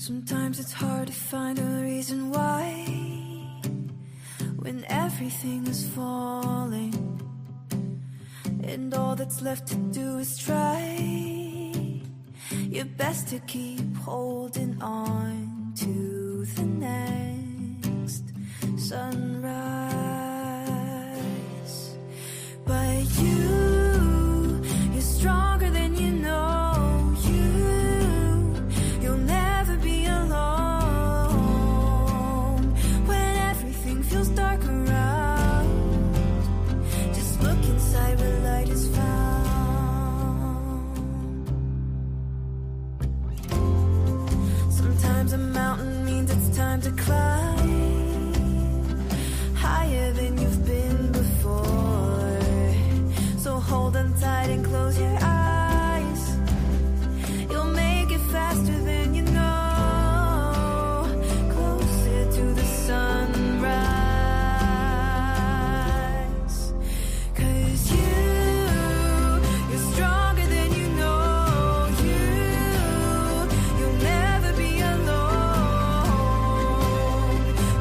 Sometimes it's hard to find a reason why when everything is falling and all that's left to do is try your best to keep holding on to the next sunrise. But you're stronger than you know. You'll never be alone when everything feels dark around. Just look inside where light is found. Sometimes a mountain means it's time to climb higher than you've been before. So hold on tight and close your eyes. You'll make it faster than you know, closer to the sunrise. 'Cause you're stronger than you know. You'll never be alone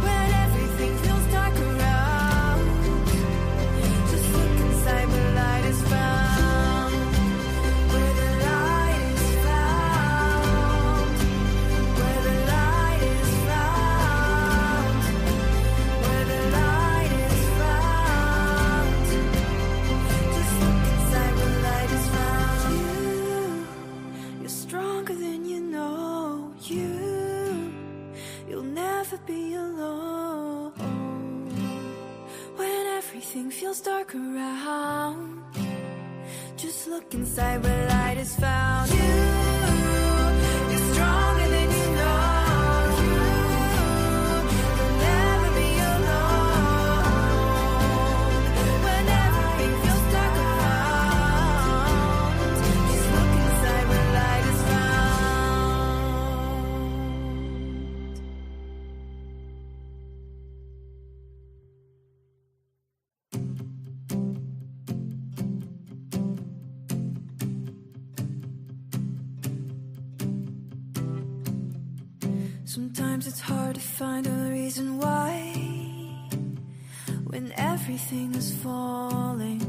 when everything feels dark around. Just look inside where light is found. Where the light is found. Where the light is found. Where the light is found. Just look inside where light is found. You're stronger than you know. You'll never be alone when everything feels dark around. Just look inside where light is found. You're stronger than you know. You'll never be alone when everything feels dark around. Just look inside where light is found. Sometimes it's hard to find a reason why when everything is falling.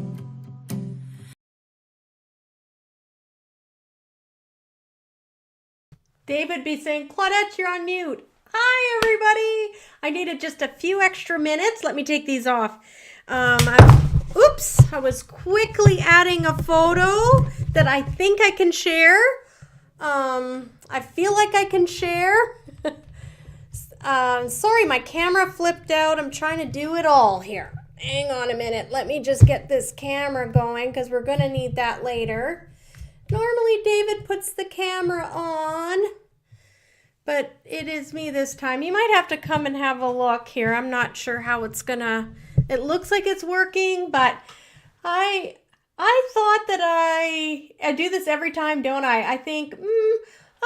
David be saying, Claudette, you're on mute. Hi, everybody. I needed just a few extra minutes. Let me take these off. Oops, I was quickly adding a photo that I think I can share. I feel like I can share. Sorry, my camera flipped out. I'm trying to do it all here. Hang on a minute. Let me just get this camera going because we're going to need that later. Normally, David puts the camera on, but it is me this time. You might have to come and have a look here. I'm not sure how it's going to... It looks like it's working, but I thought that I do this every time, don't I? I think,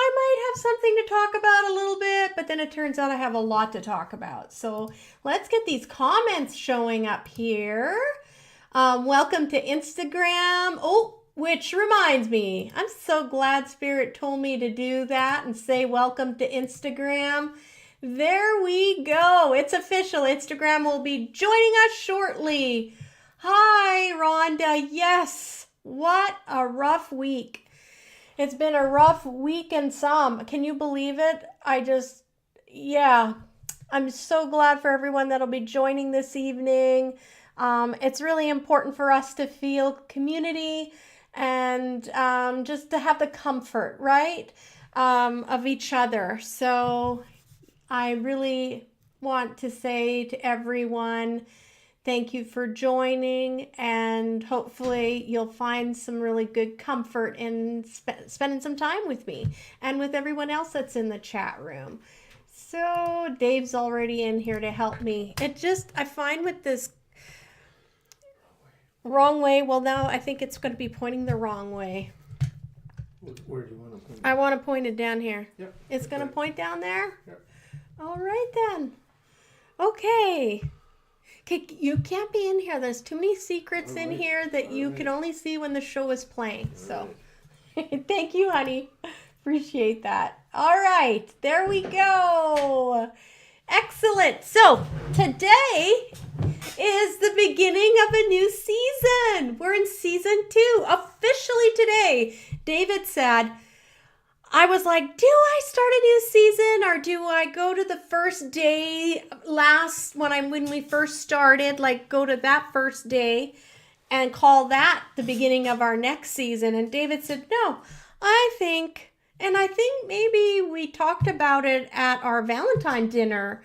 I might have something to talk about a little bit, but then it turns out I have a lot to talk about. So let's get these comments showing up here. Welcome to Instagram. Oh, which reminds me, I'm so glad Spirit told me to do that and say welcome to Instagram. There we go. It's official. Instagram will be joining us shortly. Hi, Rhonda. Yes. What a rough week. It's been a rough week and some. Can you believe it? I'm so glad for everyone that'll be joining this evening. It's really important for us to feel community and just to have the comfort, right, of each other. So I really want to say to everyone, thank you for joining, and hopefully you'll find some really good comfort in spending some time with me and with everyone else that's in the chat room. So Dave's already in here to help me. I find with this wrong way, well, now I think it's going to be pointing the wrong way. Where do you want to point it? I want to point it down here. Yep. It's going to point down there? Yep. All right then. Okay. Okay, you can't be in here. There's too many secrets in here that you can only see when the show is playing. So, thank you, honey. Appreciate that. All right, there we go. Excellent. So today is the beginning of a new season. We're in season 2 officially today. David said, I was like, do I start a new season or do I go to the first day when we first started, like go to that first day and call that the beginning of our next season? And David said, no, I think maybe we talked about it at our Valentine dinner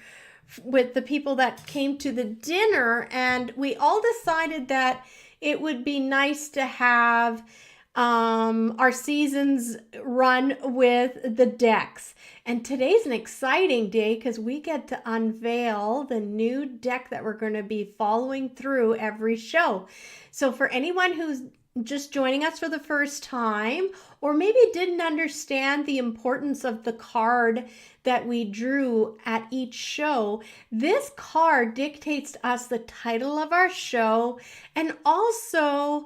with the people that came to the dinner, and we all decided that it would be nice to have our seasons run with the decks. And today's an exciting day because we get to unveil the new deck that we're going to be following through every show. So for anyone who's just joining us for the first time, or maybe didn't understand the importance of the card that we drew at each show, this card dictates to us the title of our show, and also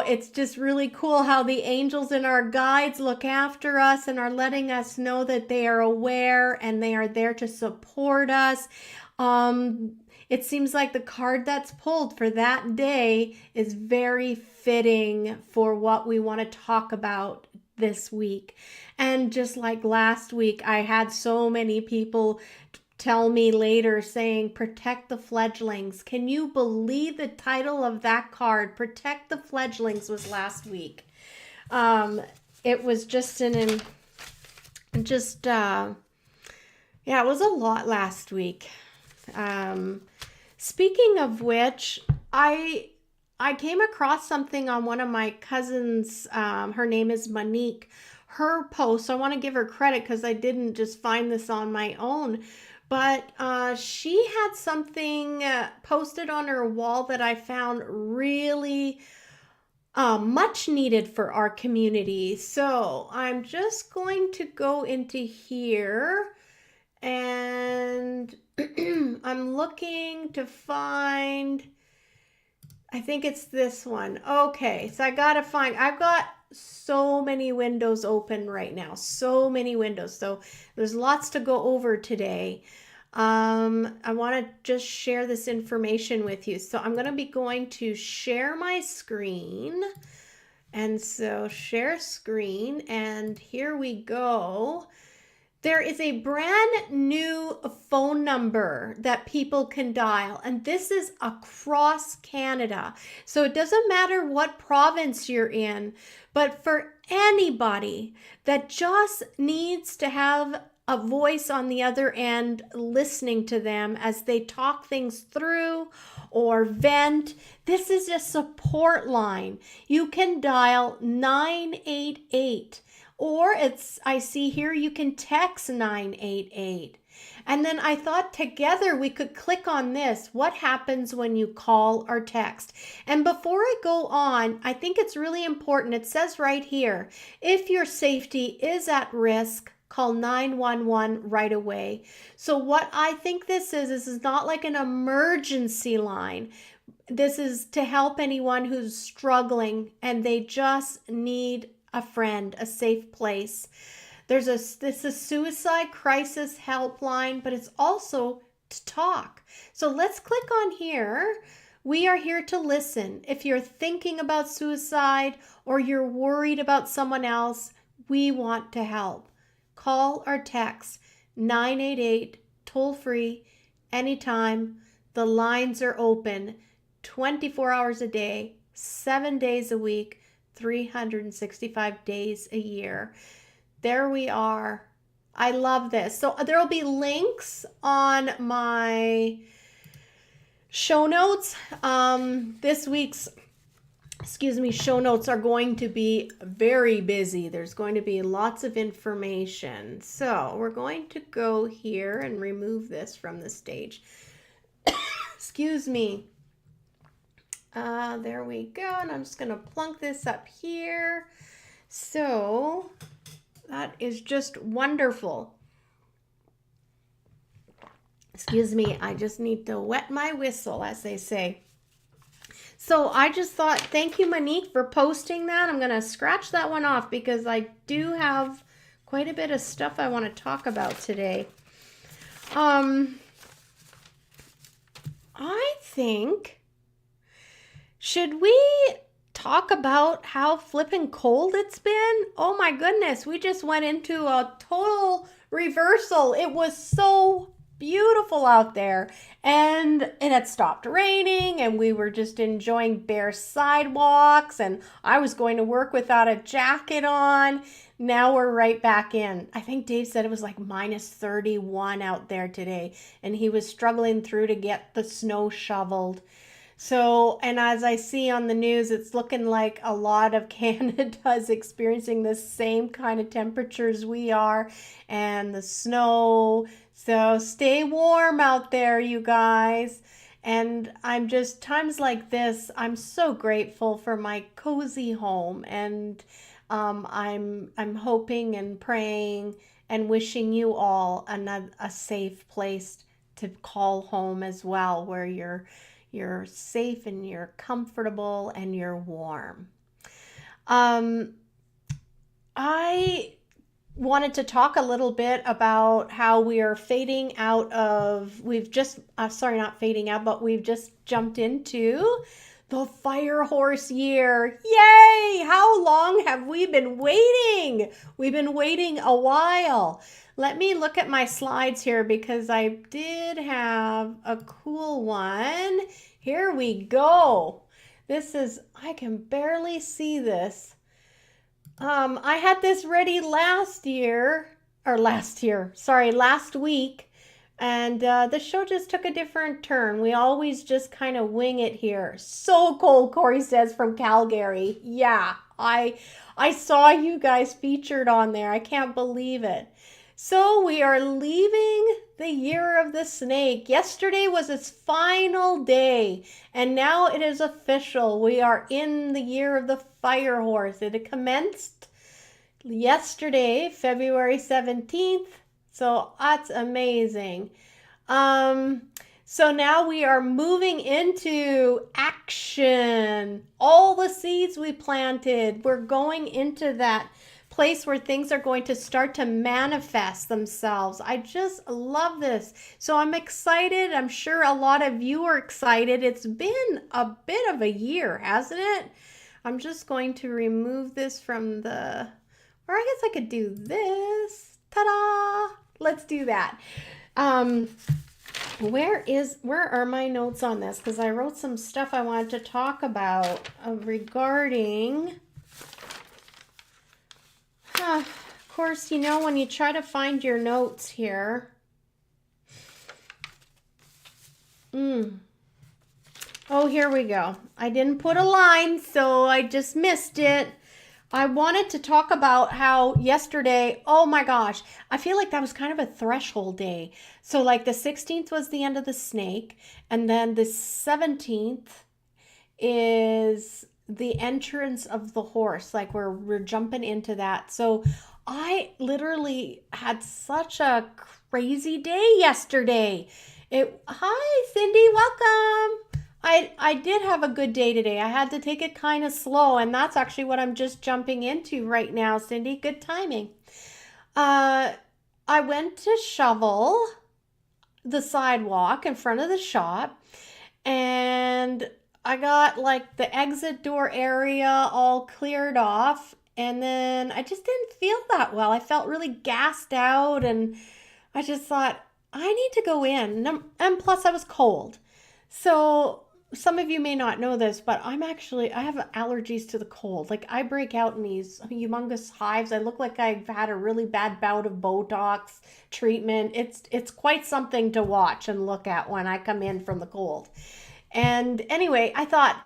it's just really cool how the angels and our guides look after us and are letting us know that they are aware and they are there to support us. It seems like the card that's pulled for that day is very fitting for what we want to talk about this week. And just like last week, I had so many people tell me later saying, protect the fledglings. Can you believe the title of that card? Protect the fledglings was last week. It was just it was a lot last week. Speaking of which, I came across something on one of my cousins. Her name is Monique. Her post, I want to give her credit because I didn't just find this on my own, but she had something posted on her wall that I found really much needed for our community. So I'm just going to go into here and I'm looking to find, I think it's this one. Okay, so I've got so many windows open right now, so many windows. So there's lots to go over today. I want to just share this information with you. So I'm going to be going to share my screen. And so share screen, and here we go. There is a brand new phone number that people can dial, and this is across Canada. So it doesn't matter what province you're in, but for anybody that just needs to have a voice on the other end listening to them as they talk things through or vent, this is a support line. You can dial 988. Or I see here you can text 988. And then I thought together we could click on this. What happens when you call or text? And before I go on, I think it's really important. It says right here, if your safety is at risk, call 911 right away. So what I think this is not like an emergency line. This is to help anyone who's struggling and they just need a friend, a safe place. It's a suicide crisis helpline, but it's also to talk. So let's click on here. We are here to listen. If you're thinking about suicide or you're worried about someone else, we want to help. Call or text 988, toll free, anytime. The lines are open 24 hours a day, 7 days a week, 365 days a year. There we are. I love this. So there will be links on my show notes. This week's show notes are going to be very busy. There's going to be lots of information. So we're going to go here and remove this from the stage. Excuse me. There we go. And I'm just going to plunk this up here. So that is just wonderful. Excuse me. I just need to wet my whistle, as they say. So I just thought, thank you, Monique, for posting that. I'm going to scratch that one off because I do have quite a bit of stuff I want to talk about today. I think, should we talk about how flippin' cold it's been? Oh my goodness, we just went into a total reversal. It was so beautiful out there, and it had stopped raining, and we were just enjoying bare sidewalks, and I was going to work without a jacket on. Now we're right back in. I think Dave said it was like minus 31 out there today, and he was struggling through to get the snow shoveled. So, and as I see on the news, it's looking like a lot of Canada is experiencing the same kind of temperatures we are, and the snow. So stay warm out there, you guys. And I'm just, times like this, I'm so grateful for my cozy home. And I'm hoping and praying and wishing you all a safe place to call home as well, where you're safe and you're comfortable and you're warm. I wanted to talk a little bit about how we are fading out of, we've just, sorry, not fading out, but we've just jumped into the fire horse year. Yay! How long have we been waiting? We've been waiting a while. Let me look at my slides here because I did have a cool one. Here we go. This is, I can barely see this. I had this ready last week. And the show just took a different turn. We always just kind of wing it here. So cold, Corey says from Calgary. Yeah, I saw you guys featured on there. I can't believe it. So we are leaving the year of the snake. Yesterday was its final day, and now it is official. We are in the year of the fire horse. It commenced yesterday, February 17th. So that's amazing. So now we are moving into action. All the seeds we planted, we're going into that place where things are going to start to manifest themselves. I just love this. So I'm excited. I'm sure a lot of you are excited. It's been a bit of a year, hasn't it? I'm just going to remove this from the, or I guess I could do this. Ta-da! Let's do that. Where are my notes on this? Because I wrote some stuff I wanted to talk about regarding, of course, you know, when you try to find your notes here. Oh, here we go. I didn't put a line, so I just missed it. I wanted to talk about how yesterday, oh my gosh, I feel like that was kind of a threshold day. So like the 16th was the end of the snake, and then the 17th is the entrance of the horse, like we're jumping into that. So I literally had such a crazy day yesterday. Hi Cindy, welcome. I did have a good day today. I had to take it kind of slow, and that's actually what I'm just jumping into right now, Cindy. Good timing. I went to shovel the sidewalk in front of the shop, and I got like the exit door area all cleared off, and then I just didn't feel that well. I felt really gassed out, and I just thought, I need to go in. And plus I was cold. So some of you may not know this, but I have allergies to the cold. Like I break out in these humongous hives. I look like I've had a really bad bout of Botox treatment. It's quite something to watch and look at when I come in from the cold. And anyway, I thought,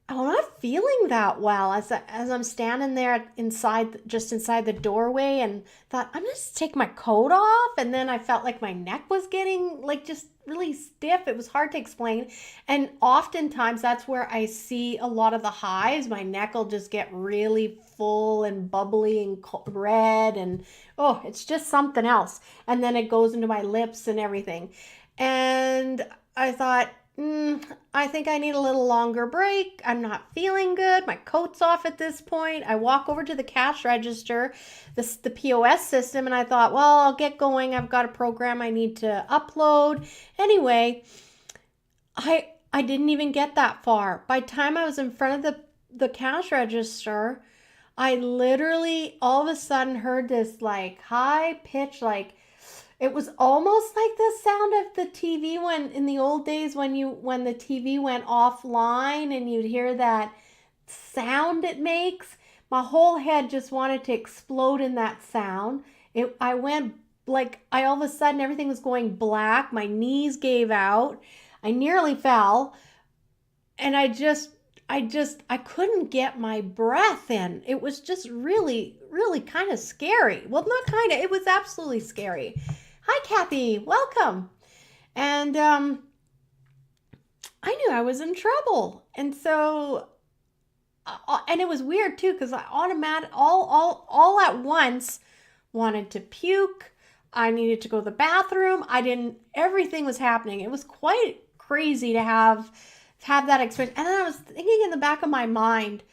I'm not feeling that well as I'm standing there inside the doorway, and thought, I'm going to take my coat off. And then I felt like my neck was getting like just really stiff. It was hard to explain. And oftentimes that's where I see a lot of the hives. My neck will just get really full and bubbly and red, and oh, it's just something else. And then it goes into my lips and everything. And I thought, I think I need a little longer break. I'm not feeling good. My coat's off at this point. I walk over to the cash register, the POS system, and I thought, well, I'll get going. I've got a program I need to upload. Anyway, I didn't even get that far. By the time I was in front of the cash register, I literally all of a sudden heard this like high pitch, like it was almost like the sound of the TV when in the old days when the TV went offline and you'd hear that sound it makes. My whole head just wanted to explode in that sound. I went like all of a sudden everything was going black. My knees gave out. I nearly fell, and I couldn't get my breath in. It was just really, really kind of scary. Well, not kind of, it was absolutely scary. Hi, Kathy, welcome. And I knew I was in trouble. And so, and it was weird too, because I all at once wanted to puke. I needed to go to the bathroom. Everything was happening. It was quite crazy to have that experience. And then I was thinking in the back of my mind,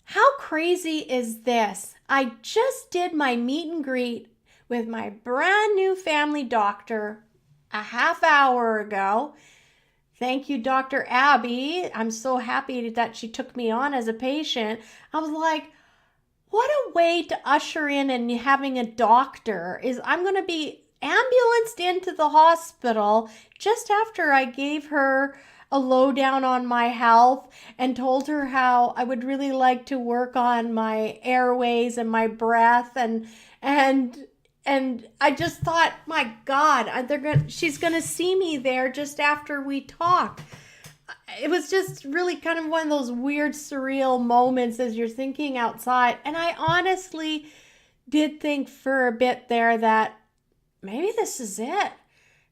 how crazy is this? I just did my meet and greet with my brand new family doctor a half hour ago. Thank you, Dr. Abby. I'm so happy that she took me on as a patient. I was like, what a way to usher in and having a doctor is I'm going to be ambulanced into the hospital just after I gave her a lowdown on my health and told her how I would really like to work on my airways and my breath and I just thought, my God, she's gonna see me there just after we talk. It was just really kind of one of those weird, surreal moments as you're thinking outside. And I honestly did think for a bit there that maybe this is it.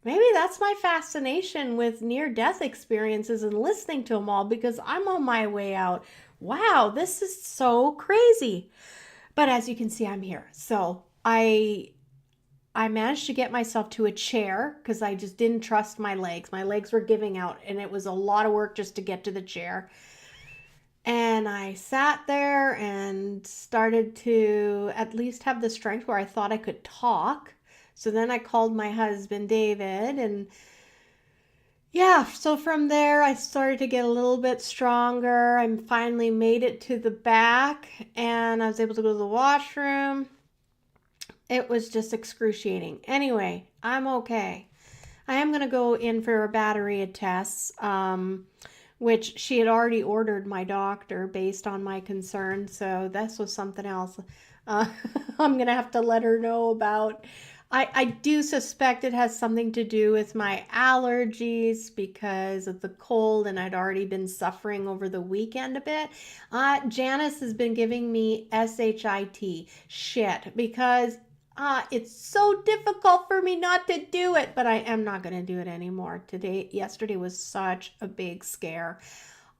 Maybe that's my fascination with near-death experiences and listening to them all, because I'm on my way out. Wow, this is so crazy. But as you can see, I'm here. So I managed to get myself to a chair because I just didn't trust my legs. My legs were giving out, and it was a lot of work just to get to the chair. And I sat there and started to at least have the strength where I thought I could talk. So then I called my husband, David, and yeah, so from there I started to get a little bit stronger. I finally made it to the back, and I was able to go to the washroom. It was just excruciating. Anyway, I'm okay. I am going to go in for a battery of tests, which she had already ordered my doctor based on my concern. So this was something else I'm going to have to let her know about. I do suspect it has something to do with my allergies because of the cold, and I'd already been suffering over the weekend a bit. Janice has been giving me shit because it's so difficult for me not to do it, but I am not going to do it anymore. Yesterday was such a big scare.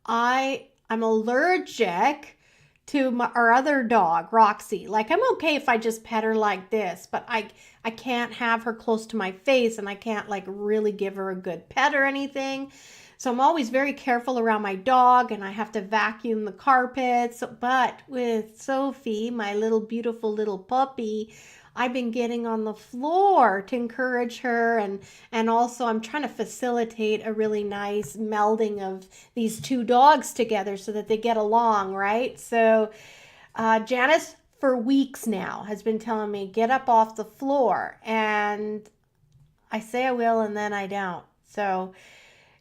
I'm allergic to our other dog, Roxy. Like, I'm okay if I just pet her like this, but I can't have her close to my face, and I can't like really give her a good pet or anything. So I'm always very careful around my dog, and I have to vacuum the carpets. But with Sophie, my little beautiful little puppy, I've been getting on the floor to encourage her, and also I'm trying to facilitate a really nice melding of these two dogs together so that they get along, right? So Janice, for weeks now, has been telling me, get up off the floor, and I say I will, and then I don't. So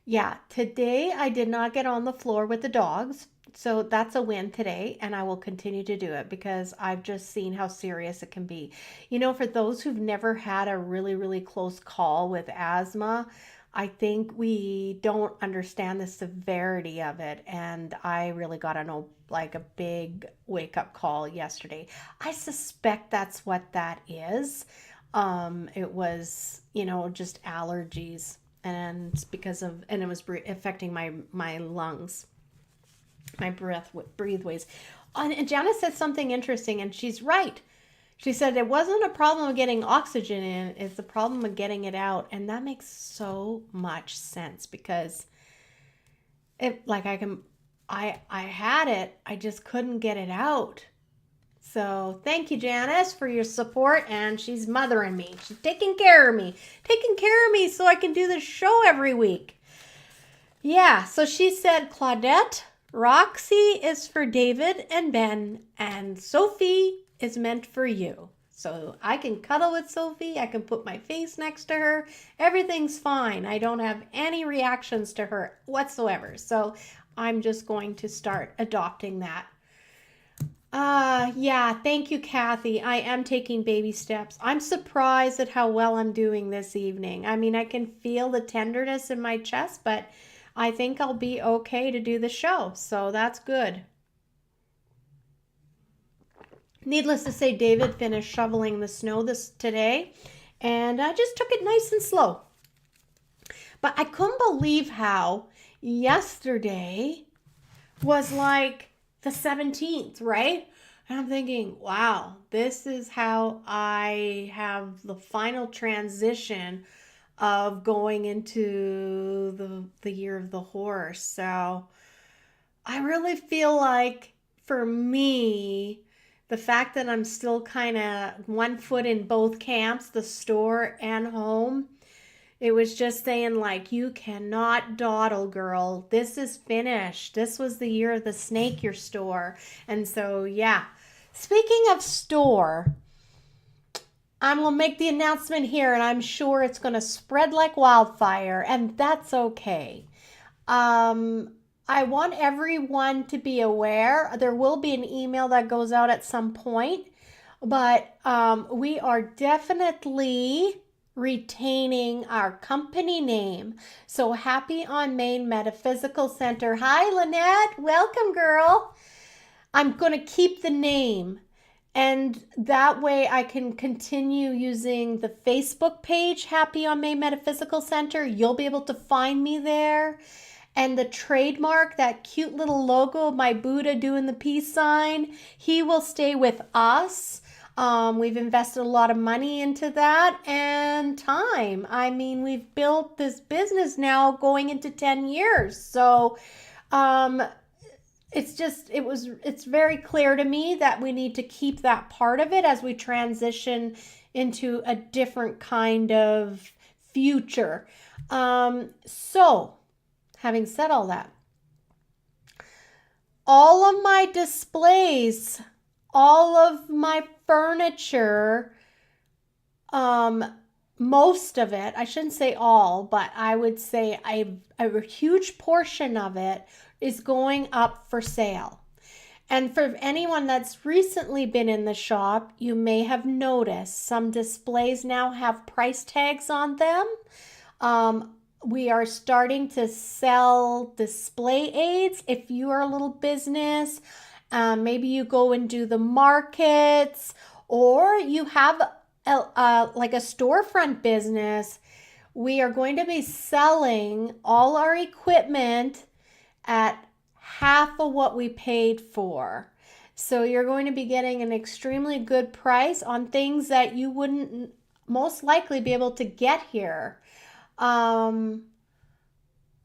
yeah, today I did not get on the floor with the dogs. So that's a win today, and I will continue to do it because I've just seen how serious it can be. You know, for those who've never had a really, really close call with asthma, I think we don't understand the severity of it, and I really got a big wake-up call yesterday. I suspect that's what that is. It was, just allergies, and it was affecting my lungs. My breathways. And Janice said something interesting, and she's right. She said it wasn't a problem of getting oxygen in, it's the problem of getting it out. And that makes so much sense because I had it, I just couldn't get it out. So thank you, Janice, for your support, and she's mothering me. She's taking care of me so I can do the show every week. Yeah, so she said, Claudette, Roxy is for David and Ben, and Sophie is meant for you. So I can cuddle with Sophie. I can put my face next to her. Everything's fine. I don't have any reactions to her whatsoever. So I'm just going to start adopting that. Yeah, thank you, Kathy. I am taking baby steps. I'm surprised at how well I'm doing this evening. I mean, I can feel the tenderness in my chest, but I think I'll be okay to do the show. So that's good. Needless to say, David finished shoveling the snow today, and I just took it nice and slow. But I couldn't believe how yesterday was like the 17th, right? And I'm thinking, wow, this is how I have the final transition of going into the year of the horse. So I really feel like for me, the fact that I'm still kind of one foot in both camps, the store and home, it was just saying like, you cannot dawdle, girl. This is finished. This was the year of the snake, your store. And so, yeah. Speaking of store, I'm going to make the announcement here, and I'm sure it's going to spread like wildfire, and that's okay. I want everyone to be aware. There will be an email that goes out at some point, but we are definitely retaining our company name. So Happy on Main Metaphysical Center. Hi, Lynette. Welcome, girl. I'm going to keep the name, and that way I can continue using the Facebook page, Happy on Main Metaphysical Center. You'll be able to find me there. And the trademark, that cute little logo of my Buddha doing the peace sign, he will stay with us. We've invested a lot of money into that and time. I mean, we've built this business now going into 10 years. So it's very clear to me that we need to keep that part of it as we transition into a different kind of future. So having said all that, all of my displays, all of my furniture, most of it, I shouldn't say all, but I would say a huge portion of it is going up for sale. And for anyone that's recently been in the shop, you may have noticed some displays now have price tags on them. We are starting to sell display aids. If you are a little business, maybe you go and do the markets, or you have like a storefront business, we are going to be selling all our equipment at half of what we paid for. So you're going to be getting an extremely good price on things that you wouldn't most likely be able to get here. Oh,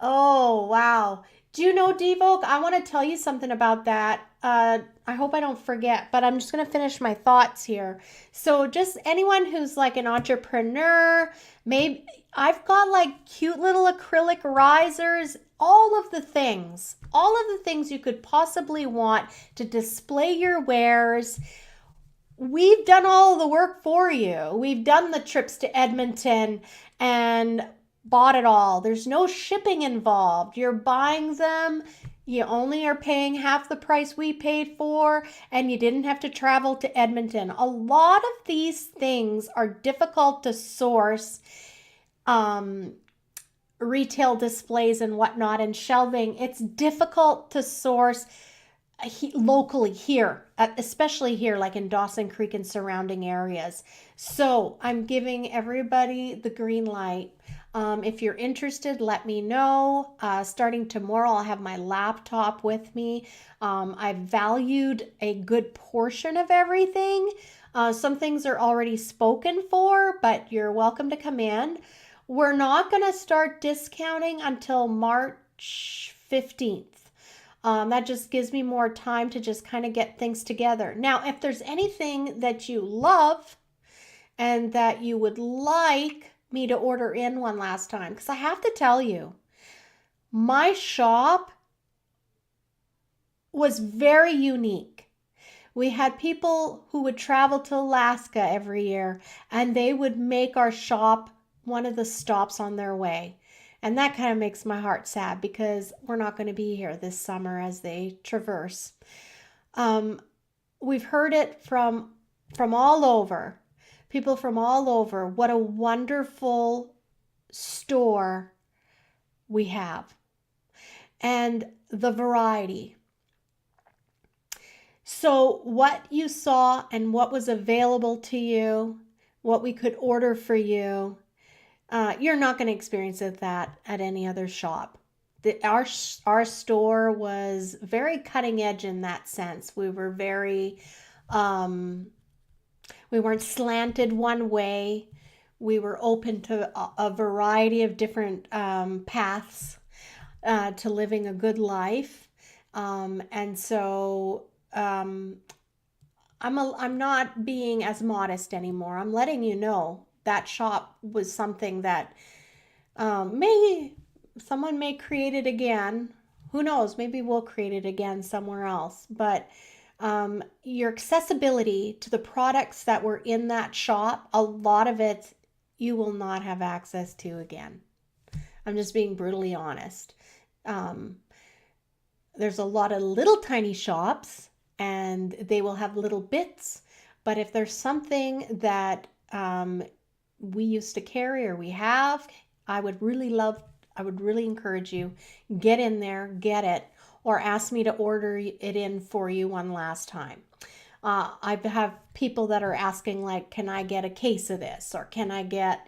wow. Do you know, Devoke? I want to tell you something about that. I hope I don't forget, but I'm just going to finish my thoughts here. So just anyone who's like an entrepreneur, maybe I've got like cute little acrylic risers, all of the things you could possibly want to display your wares. We've done all the work for you. We've done the trips to Edmonton and bought it all. There's no shipping involved. You're buying them. You only are paying half the price we paid for, and you didn't have to travel to Edmonton. A lot of these things are difficult to source, retail displays and whatnot, and shelving. It's difficult to source locally here, especially here like in Dawson Creek and surrounding areas. So I'm giving everybody the green light. If you're interested, let me know. Starting tomorrow, I'll have my laptop with me. I've valued a good portion of everything. Some things are already spoken for, but you're welcome to come in. We're not going to start discounting until March 15th. That just gives me more time to just kind of get things together. Now, if there's anything that you love and that you would like me to order in one last time, because I have to tell you, my shop was very unique. We had people who would travel to Alaska every year, and they would make our shop one of the stops on their way. And that kind of makes my heart sad because we're not going to be here this summer as they traverse. We've heard it from all over, people from all over, what a wonderful store we have and the variety. So what you saw and what was available to you, what we could order for you, you're not going to experience that at any other shop. Our store was very cutting edge in that sense. We were very, we weren't slanted one way. We were open to a variety of different paths to living a good life. And so I'm not being as modest anymore. I'm letting you know that shop was something that someone may create it again. Who knows? Maybe we'll create it again somewhere else. But your accessibility to the products that were in that shop, a lot of it you will not have access to again. I'm just being brutally honest. There's a lot of little tiny shops and they will have little bits. But if there's something that we used to carry or we have, I would really encourage you, get in there, get it, or ask me to order it in for you one last time. I have people that are asking, like, can I get a case of this? Or can I get,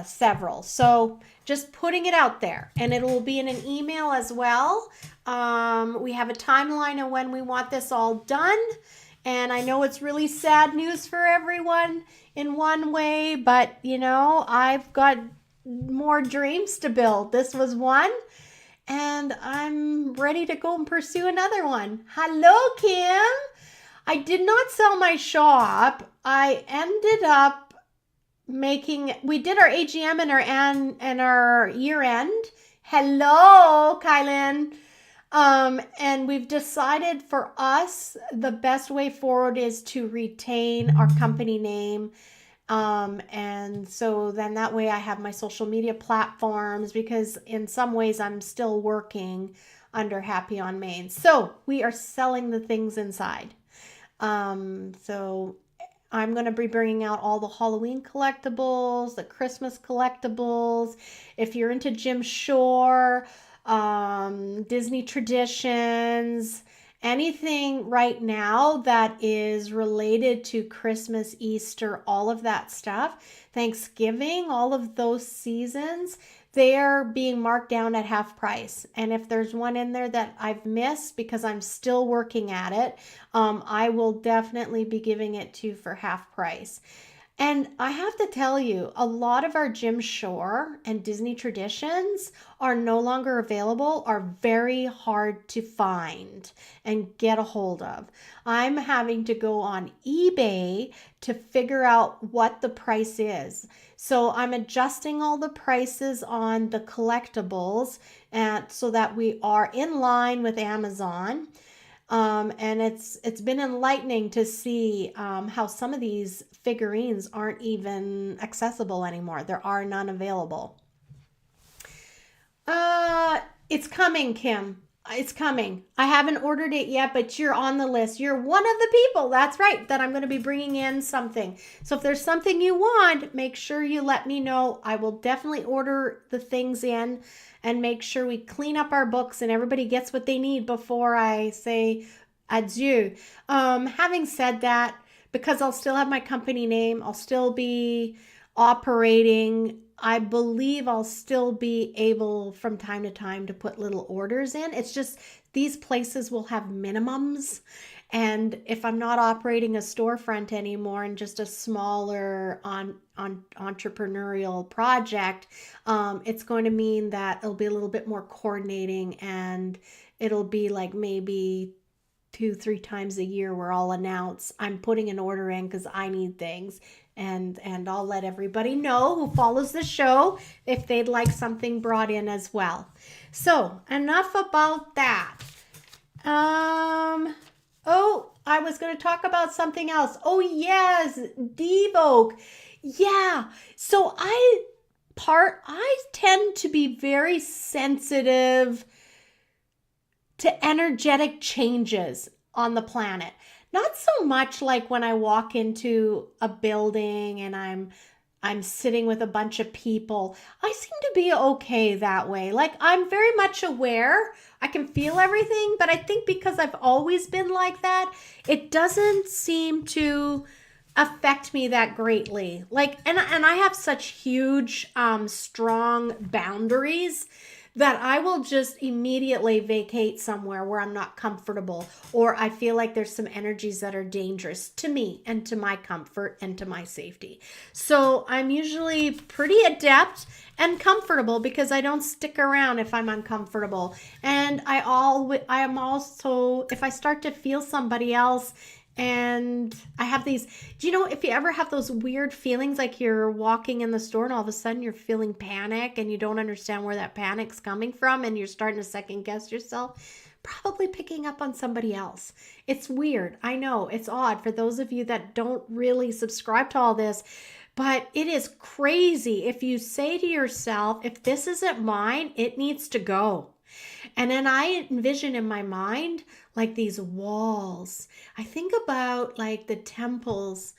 several? So just putting it out there, and it will be in an email as well. We have a timeline of when we want this all done. And I know it's really sad news for everyone in one way, but I've got more dreams to build. This was one, and I'm ready to go and pursue another one. Hello, Kim. I did not sell my shop. I ended up we did our AGM and our year end. Hello, Kylan. And we've decided for us, the best way forward is to retain our company name. And so then that way I have my social media platforms, because in some ways I'm still working under Happy on Main. So we are selling the things inside. So I'm going to be bringing out all the Halloween collectibles, the Christmas collectibles. If you're into Jim Shore, Disney traditions, anything right now that is related to Christmas, Easter, all of that stuff, Thanksgiving, all of those seasons, they are being marked down at half price. And if there's one in there that I've missed because I'm still working at it, I will definitely be giving it to you for half price. And I have to tell you, a lot of our Jim Shore and Disney traditions are no longer available, are very hard to find and get a hold of. I'm having to go on eBay to figure out what the price is. So I'm adjusting all the prices on the collectibles so that we are in line with Amazon. And it's been enlightening to see how some of these figurines aren't even accessible anymore. There are none available. It's coming, Kim. It's coming. I haven't ordered it yet, but you're on the list. You're one of the people, that's right, that I'm going to be bringing in something. So if there's something you want, make sure you let me know. I will definitely order the things in and make sure we clean up our books and everybody gets what they need before I say adieu. Having said that, because I'll still have my company name, I'll still be operating, I believe I'll still be able from time to time to put little orders in. It's just these places will have minimums, And if I'm not operating a storefront anymore and just a smaller on entrepreneurial project, it's going to mean that it'll be a little bit more coordinating, and it'll be like maybe 2-3 times a year where I'll announce I'm putting an order in because I need things, and I'll let everybody know who follows the show if they'd like something brought in as well. So enough about that. Oh, I was going to talk about something else. Oh yes, Devoke. Yeah. So I tend to be very sensitive to energetic changes on the planet. Not so much like when I walk into a building and I'm sitting with a bunch of people. I seem to be okay that way. Like, I'm very much aware. I can feel everything, but I think because I've always been like that, it doesn't seem to affect me that greatly. Like, and I have such huge, strong boundaries that I will just immediately vacate somewhere where I'm not comfortable, or I feel like there's some energies that are dangerous to me and to my comfort and to my safety. So I'm usually pretty adept and comfortable because I don't stick around if I'm uncomfortable. And I am also, if I start to feel somebody else, and I have these, do you know, if you ever have those weird feelings like you're walking in the store and all of a sudden you're feeling panic and you don't understand where that panic's coming from and you're starting to second guess yourself, probably picking up on somebody else. It's weird. I know it's odd for those of you that don't really subscribe to all this, but it is crazy if you say to yourself, if this isn't mine, it needs to go. And then I envision in my mind like these walls. I think about like the temples,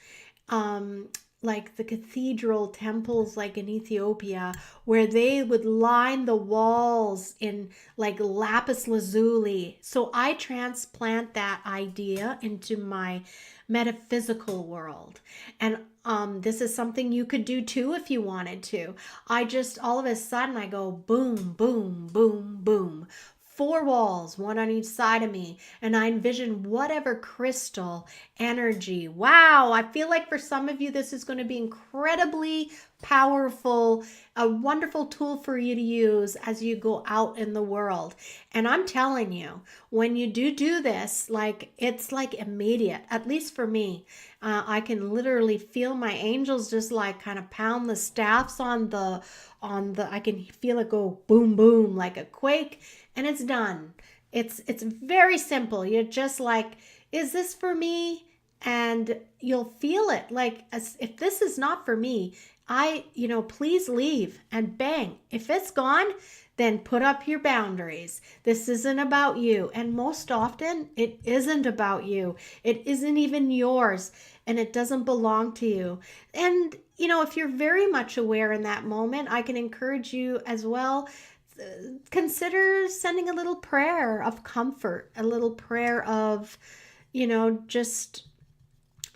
like the cathedral temples like in Ethiopia, where they would line the walls in like lapis lazuli. So I transplant that idea into my metaphysical world. And this is something you could do too if you wanted to. I just, all of a sudden I go boom, boom, boom, boom. 4 walls, one on each side of me, and I envision whatever crystal energy. Wow, I feel like for some of you this is going to be incredibly powerful, a wonderful tool for you to use as you go out in the world. And I'm telling you, when you do this, like, it's like immediate, at least for me. I can literally feel my angels just like kind of pound the staffs on the I can feel it go boom, boom, like a quake, and it's done. It's very simple. You're just like, is this for me? And you'll feel it. Like, as if this is not for me, please leave, and bang. If it's gone, then put up your boundaries. This isn't about you. And most often it isn't about you. It isn't even yours, and it doesn't belong to you. And, if you're very much aware in that moment, I can encourage you as well, consider sending a little prayer of comfort, a little prayer of, just,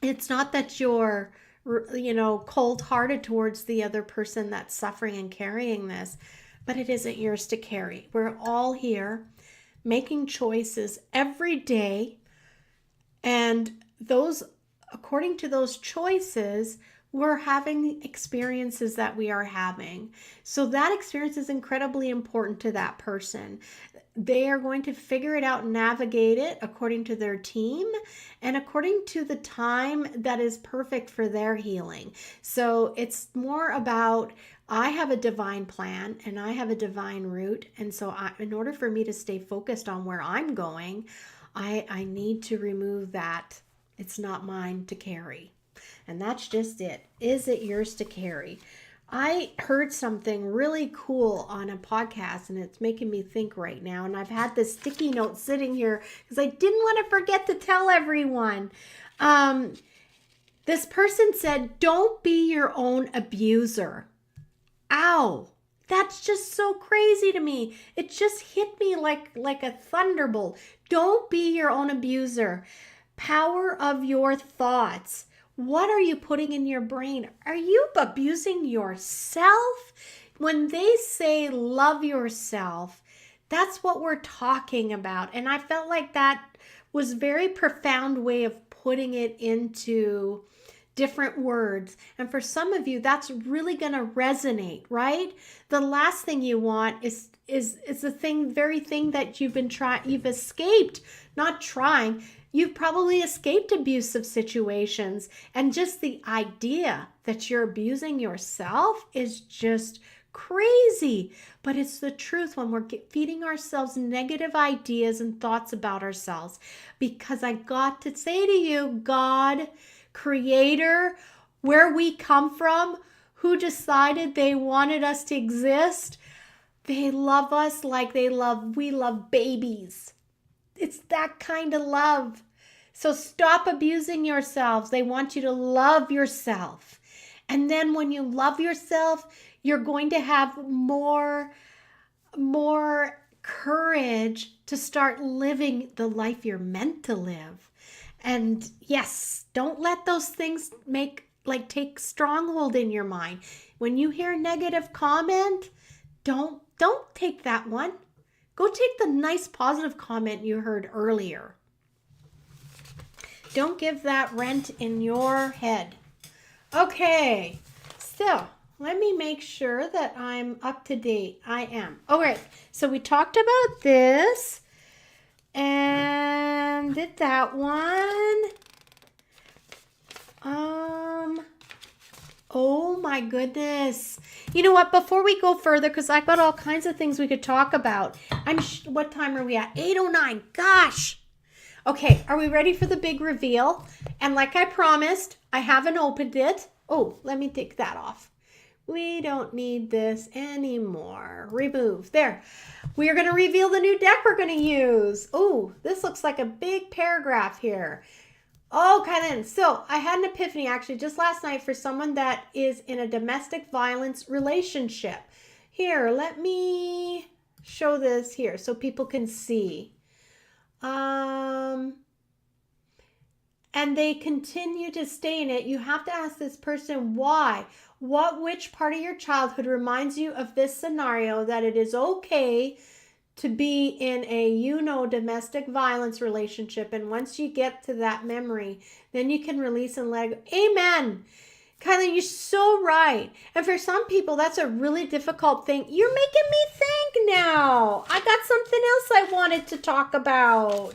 it's not that you're, cold-hearted towards the other person that's suffering and carrying this, but it isn't yours to carry. We're all here making choices every day, and according to those choices, we're having experiences that we are having. So that experience is incredibly important to that person. They are going to figure it out and navigate it according to their team and according to the time that is perfect for their healing. So it's more about, I have a divine plan and I have a divine route. And so in order for me to stay focused on where I'm going, I need to remove that. It's not mine to carry. And that's just it. Is it yours to carry? I heard something really cool on a podcast, and it's making me think right now. And I've had this sticky note sitting here because I didn't want to forget to tell everyone. This person said, don't be your own abuser. Ow. That's just so crazy to me. It just hit me like a thunderbolt. Don't be your own abuser. Power of your thoughts. What are you putting in your brain? Are you abusing yourself? When they say love yourself, that's what we're talking about. And I felt like that was very profound way of putting it into different words. And for some of you, that's really going to resonate, right? The last thing you want is the very thing that you've escaped, not trying. You've probably escaped abusive situations, and just the idea that you're abusing yourself is just crazy. But it's the truth when we're feeding ourselves negative ideas and thoughts about ourselves. Because I got to say to you, God, Creator, where we come from, who decided they wanted us to exist, they love us like we love babies. It's that kind of love. So stop abusing yourselves. They want you to love yourself. And then when you love yourself, you're going to have more courage to start living the life you're meant to live. And yes, don't let those things take stronghold in your mind. When you hear a negative comment, don't take that one. Go take the nice positive comment you heard earlier. Don't give that rent in your head. Okay, so let me make sure that I'm up to date. I am. All right, so we talked about this and did that one. Oh my goodness. You know what? Before we go further, because I've got all kinds of things we could talk about. What time are we at? 8:09. Gosh. Okay, are we ready for the big reveal? And like I promised, I haven't opened it. Oh, let me take that off. We don't need this anymore. Remove. There. We are going to reveal the new deck we're going to use. Oh, this looks like a big paragraph here. Okay then, so I had an epiphany actually just last night for someone that is in a domestic violence relationship. Here, let me show this here so people can see. And they continue to stay in it. You have to ask this person why. Which part of your childhood reminds you of this scenario that it is okay to be in a domestic violence relationship, and once you get to that memory, then you can release and let it go. Amen. Kylie, you're so right. And for some people, that's a really difficult thing. You're making me think now. I got something else I wanted to talk about.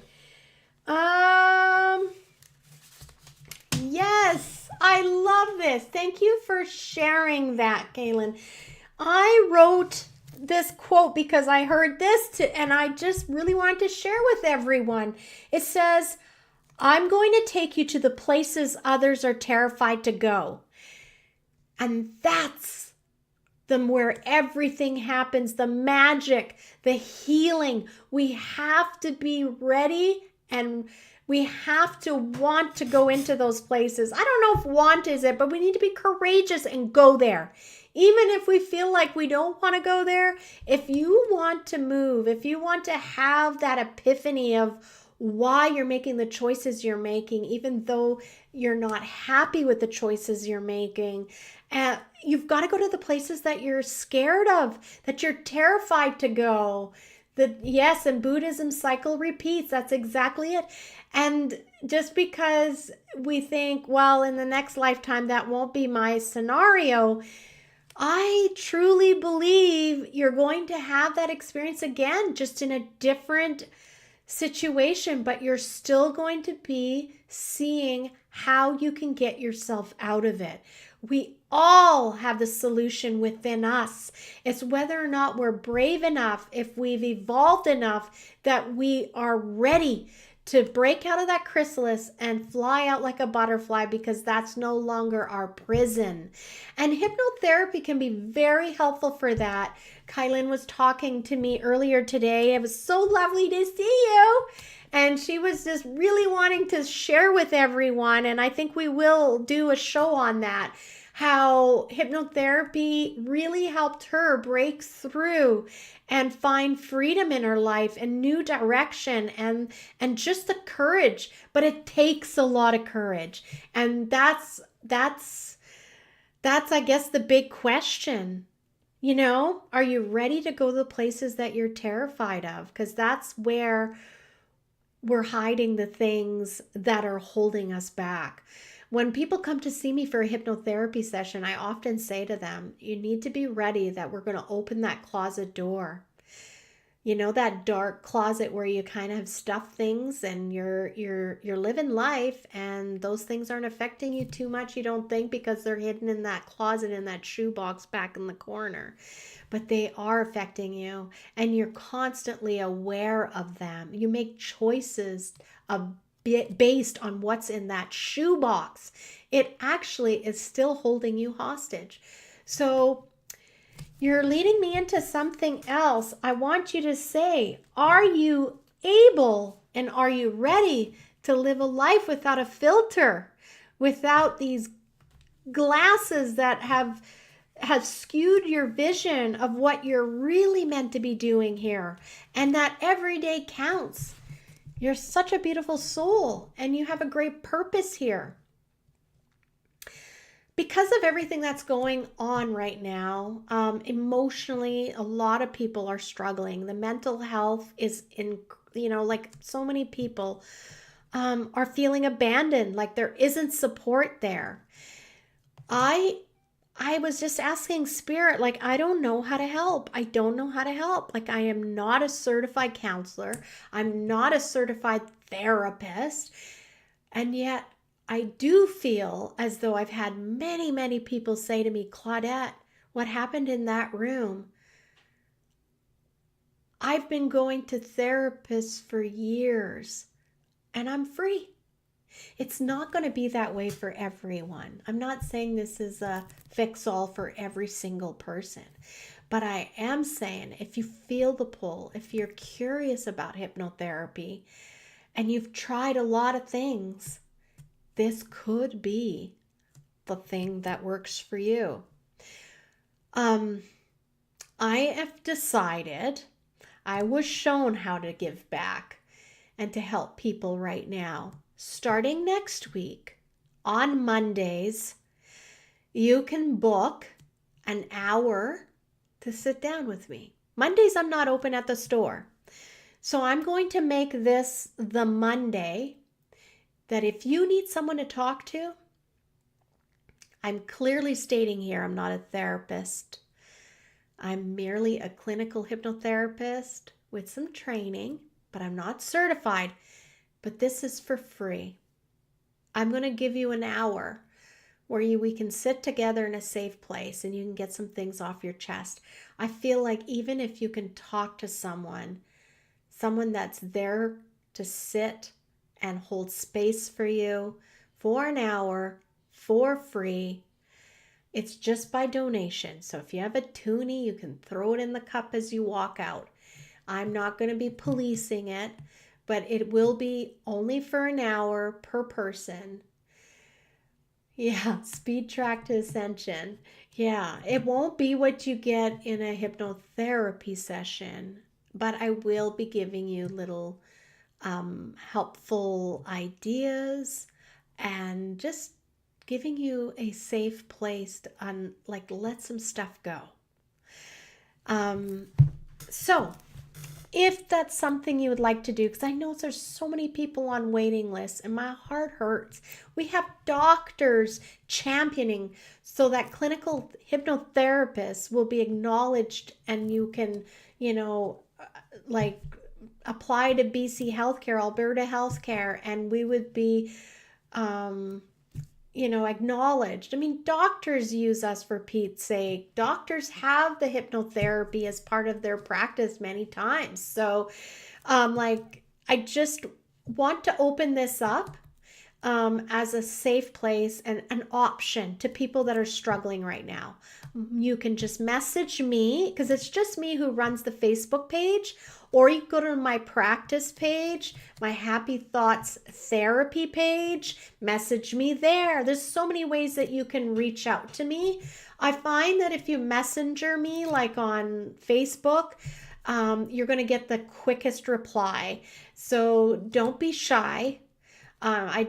Yes, I love this. Thank you for sharing that, Kaylin. I wrote this quote because I heard this and I just really wanted to share with everyone. It says, I'm going to take you to the places others are terrified to go. And that's where everything happens, the magic, the healing. We have to be ready and we have to want to go into those places. I don't know if want is it, but we need to be courageous and go there. Even if we feel like we don't want to go there, if you want to move, if you want to have that epiphany of why you're making the choices you're making, even though you're not happy with the choices you're making, you've got to go to the places that you're scared of, that you're terrified to go. Yes, and Buddhism cycle repeats. That's exactly it. And just because we think, well, in the next lifetime, that won't be my scenario, I truly believe you're going to have that experience again, just in a different situation, but you're still going to be seeing how you can get yourself out of it. We all have the solution within us. It's whether or not we're brave enough, if we've evolved enough that we are ready to break out of that chrysalis and fly out like a butterfly, because that's no longer our prison. And hypnotherapy can be very helpful for that. Kylan was talking to me earlier today. It was so lovely to see you. And she was just really wanting to share with everyone. And I think we will do a show on that. How hypnotherapy really helped her break through and find freedom in her life and new direction and just the courage. But it takes a lot of courage. And that's I guess the big question. You know, are you ready to go to the places that you're terrified of? Because that's where we're hiding the things that are holding us back. When people come to see me for a hypnotherapy session, I often say to them, you need to be ready that we're going to open that closet door. You know, that dark closet where you kind of stuff things and you're living life, and those things aren't affecting you too much, you don't think, because they're hidden in that closet, in that shoebox back in the corner. But they are affecting you, and you're constantly aware of them. You make choices based on what's in that shoebox. It actually is still holding you hostage. So you're leading me into something else. I want you to say, are you able and are you ready to live a life without a filter, without these glasses that have skewed your vision of what you're really meant to be doing here, and that every day counts? You're such a beautiful soul and you have a great purpose here. Because of everything that's going on right now, emotionally, a lot of people are struggling. The mental health is like so many people are feeling abandoned, like there isn't support there. I was just asking Spirit, like, I don't know how to help. I don't know how to help. Like, I am not a certified counselor. I'm not a certified therapist. And yet I do feel as though I've had many, many people say to me, Claudette, what happened in that room? I've been going to therapists for years and I'm free. It's not going to be that way for everyone. I'm not saying this is a fix-all for every single person, but I am saying if you feel the pull, if you're curious about hypnotherapy and you've tried a lot of things, this could be the thing that works for you. I have decided, I was shown how to give back and to help people right now. Starting next week, on Mondays, you can book an hour to sit down with me. Mondays, I'm not open at the store. So I'm going to make this the Monday that if you need someone to talk to, I'm clearly stating here I'm not a therapist. I'm merely a clinical hypnotherapist with some training, but I'm not certified. But this is for free. I'm going to give you an hour where we can sit together in a safe place and you can get some things off your chest. I feel like even if you can talk to someone that's there to sit and hold space for you for an hour for free, it's just by donation. So if you have a toonie, you can throw it in the cup as you walk out. I'm not going to be policing it, but it will be only for an hour per person. Yeah, speed track to ascension. Yeah, it won't be what you get in a hypnotherapy session, but I will be giving you little helpful ideas and just giving you a safe place to let some stuff go. So if that's something you would like to do, because I know there's so many people on waiting lists and my heart hurts. We have doctors championing so that clinical hypnotherapists will be acknowledged and you can, apply to BC Healthcare, Alberta Healthcare, and we would be, acknowledged. I mean, doctors use us, for Pete's sake. Doctors have the hypnotherapy as part of their practice many times. So, I just want to open this up as a safe place and an option to people that are struggling right now. You can just message me, because it's just me who runs the Facebook page, or you go to my practice page, my Happy Thoughts therapy page, message me there. There's so many ways that you can reach out to me. I find that if you messenger me, like on Facebook, you're going to get the quickest reply. So don't be shy. I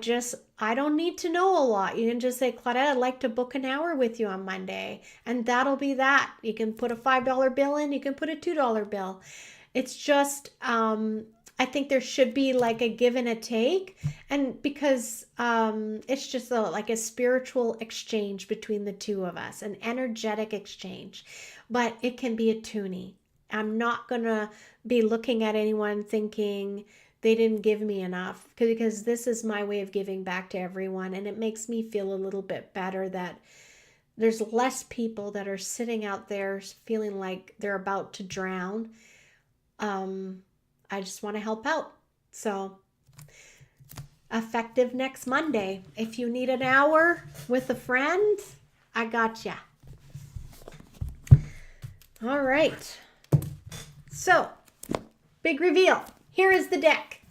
don't need to know a lot. You can just say, Claudette, I'd like to book an hour with you on Monday. And that'll be that. You can put a $5 bill in. You can put a $2 bill. It's just I think there should be like a give and a take, and because it's just like a spiritual exchange between the two of us, an energetic exchange, but it can be a toonie. I'm not gonna be looking at anyone thinking they didn't give me enough, because this is my way of giving back to everyone, and it makes me feel a little bit better that there's less people that are sitting out there feeling like they're about to drown. I just want to help out. So, effective next Monday. If you need an hour with a friend, I got ya. All right. So, big reveal. Here is the deck.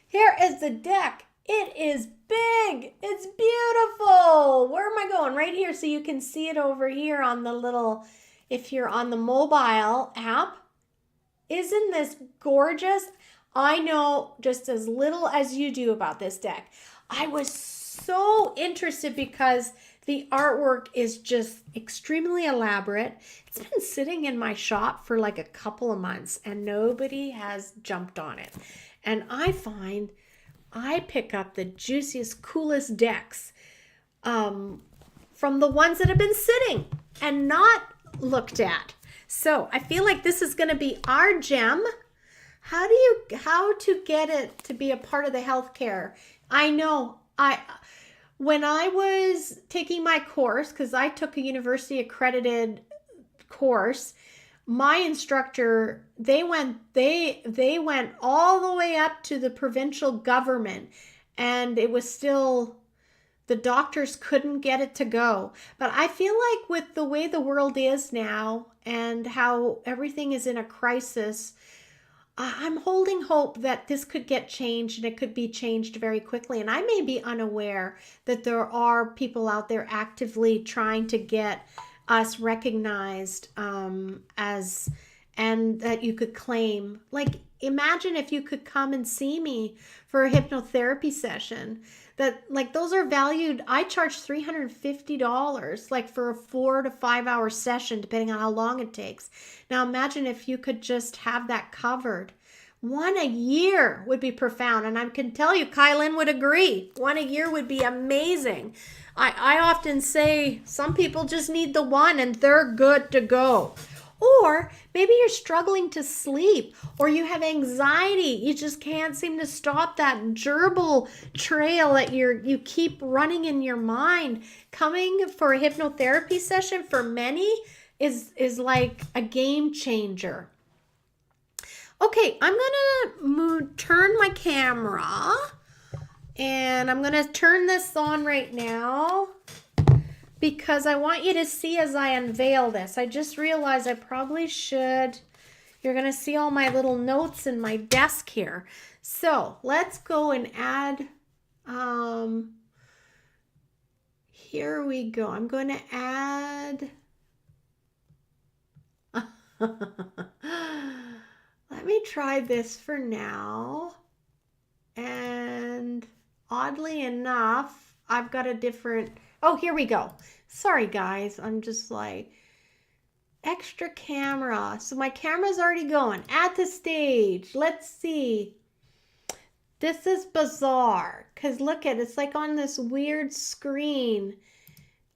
Here is the deck. It is big. It's beautiful. Where am I going? Right here, so you can see it over here on the little, if you're on the mobile app. Isn't this gorgeous? I know just as little as you do about this deck. I was so interested because the artwork is just extremely elaborate. It's been sitting in my shop for like a couple of months and nobody has jumped on it. And I find I pick up the juiciest, coolest decks from the ones that have been sitting and not looked at. So I feel like this is going to be our gem. How to get it to be a part of the healthcare? I know when I was taking my course, because I took a university accredited course, my instructor, they went all the way up to the provincial government, and it was still, the doctors couldn't get it to go. But I feel like with the way the world is now and how everything is in a crisis, I'm holding hope that this could get changed, and it could be changed very quickly. And I may be unaware that there are people out there actively trying to get us recognized as, and that you could claim, like, imagine if you could come and see me for a hypnotherapy session. That, like, those are valued. I charge $350 like for a 4 to 5 hour session, depending on how long it takes. Now imagine if you could just have that covered. One a year would be profound, and I can tell you Kylan would agree. One a year would be amazing. I often say some people just need the one and they're good to go. Or maybe you're struggling to sleep, or you have anxiety. You just can't seem to stop that gerbil trail that you keep running in your mind. Coming for a hypnotherapy session for many is like a game changer. Okay, I'm gonna turn my camera, and I'm gonna turn this on right now, because I want you to see as I unveil this. I just realized I probably should. You're going to see all my little notes in my desk here. So let's go and add. Here we go. I'm going to add. Let me try this for now. And oddly enough, I've got a different. Oh, here we go. Sorry, guys. I'm just like, extra camera. So my camera's already going. At the stage. Let's see. This is bizarre. Because look at it. It's like on this weird screen.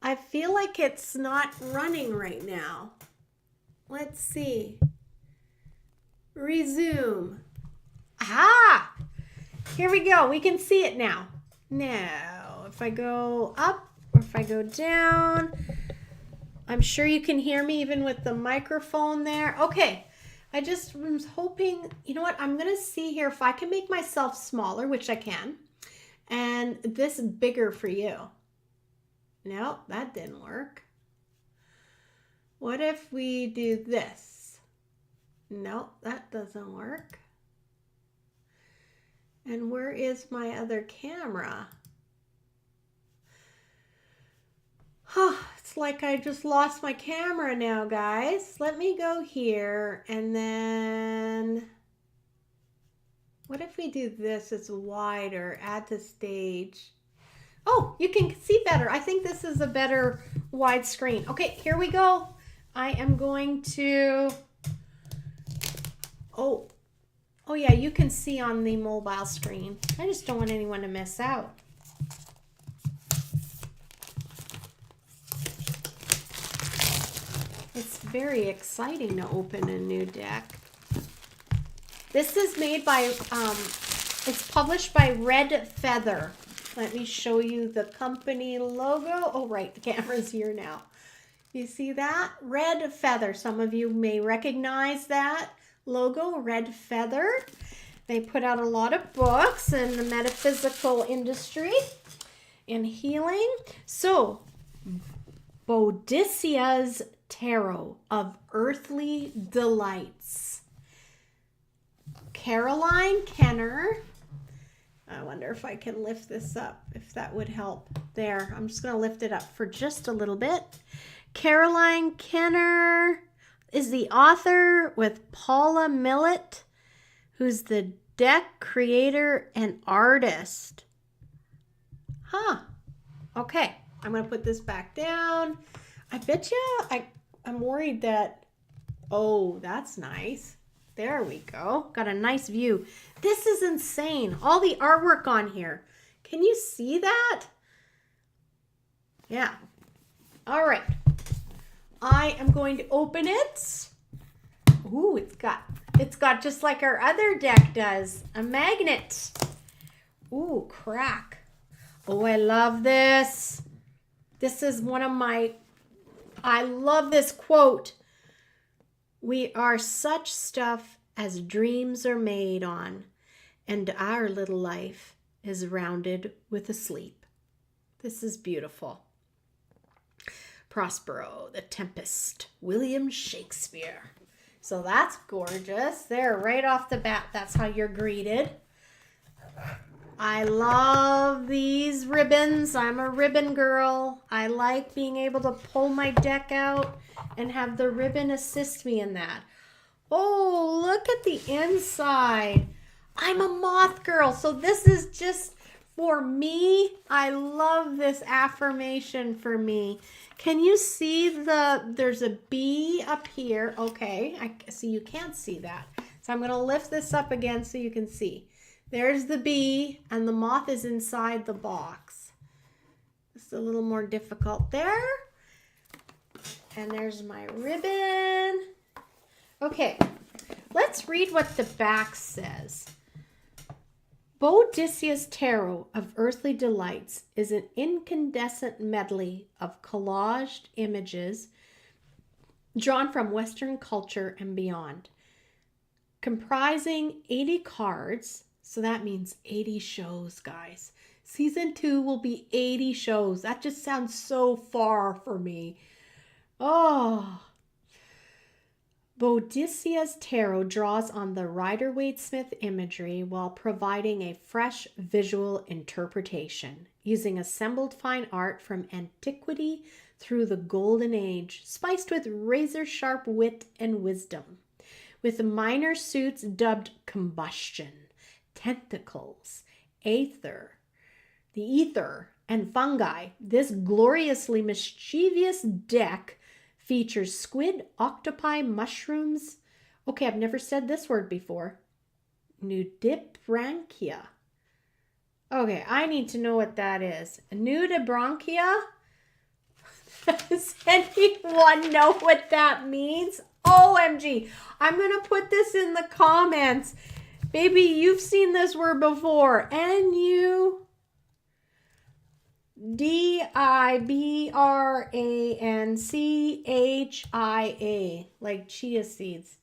I feel like it's not running right now. Let's see. Resume. Aha! Here we go. We can see it now. Now, if I go up, or if I go down, I'm sure you can hear me even with the microphone there. Okay, I just was hoping, you know what, I'm going to see here if I can make myself smaller, which I can, and this bigger for you. No, that didn't work. What if we do this? No, that doesn't work. And where is my other camera? It's like I just lost my camera now, guys. Let me go here, and then what if we do this? It's wider. Add to stage. Oh, you can see better. I think this is a better wide screen. Okay, here we go. I am going to. Oh, Oh yeah, you can see on the mobile screen. I just don't want anyone to miss out. It's very exciting to open a new deck. This is made by, it's published by Red Feather. Let me show you the company logo. Oh, right, the camera's here now. You see that? Red Feather. Some of you may recognize that logo, Red Feather. They put out a lot of books in the metaphysical industry and healing. So, Boadicia's Tarot of Earthly Delights. Caroline Kenner. I wonder if I can lift this up, if that would help. There, I'm just going to lift it up for just a little bit. Caroline Kenner is the author with Paula Millett, who's the deck creator and artist. Huh. Okay, I'm going to put this back down. I bet you I'm worried that, oh, that's nice. There we go. Got a nice view. This is insane. All the artwork on here. Can you see that? Yeah. All right. I am going to open it. Ooh, it's got just like our other deck does, a magnet. Ooh, crack. Oh, I love this. This is one of my, I love this quote. We are such stuff as dreams are made on, and our little life is rounded with a sleep. This is beautiful. Prospero, the Tempest, William Shakespeare. So that's gorgeous. There, right off the bat, that's how you're greeted. I love these ribbons. I'm a ribbon girl. I like being able to pull my deck out and have the ribbon assist me in that. Oh, look at the inside. I'm a moth girl, so this is just for me. I love this affirmation for me. Can you see there's a bee up here? Okay, I see you can't see that. So I'm going to lift this up again so you can see. There's the bee, and the moth is inside the box. It's a little more difficult there. And there's my ribbon. Okay, let's read what the back says. Boadicia's Tarot of Earthly Delights is an incandescent medley of collaged images drawn from Western culture and beyond, comprising 80 cards. So that means 80 shows, guys. Season 2 will be 80 shows. That just sounds so far for me. Oh. Boadicia's Tarot draws on the Rider-Waite-Smith imagery while providing a fresh visual interpretation, using assembled fine art from antiquity through the Golden Age, spiced with razor-sharp wit and wisdom. With minor suits dubbed combustion, tentacles, the ether, and fungi, this gloriously mischievous deck features squid, octopi, mushrooms. Okay, I've never said this word before. Nudibranchia. Okay, I need to know what that is. Nudibranchia? Does anyone know what that means? OMG. I'm going to put this in the comments. Baby, you've seen this word before. Nudibranchia, like chia seeds.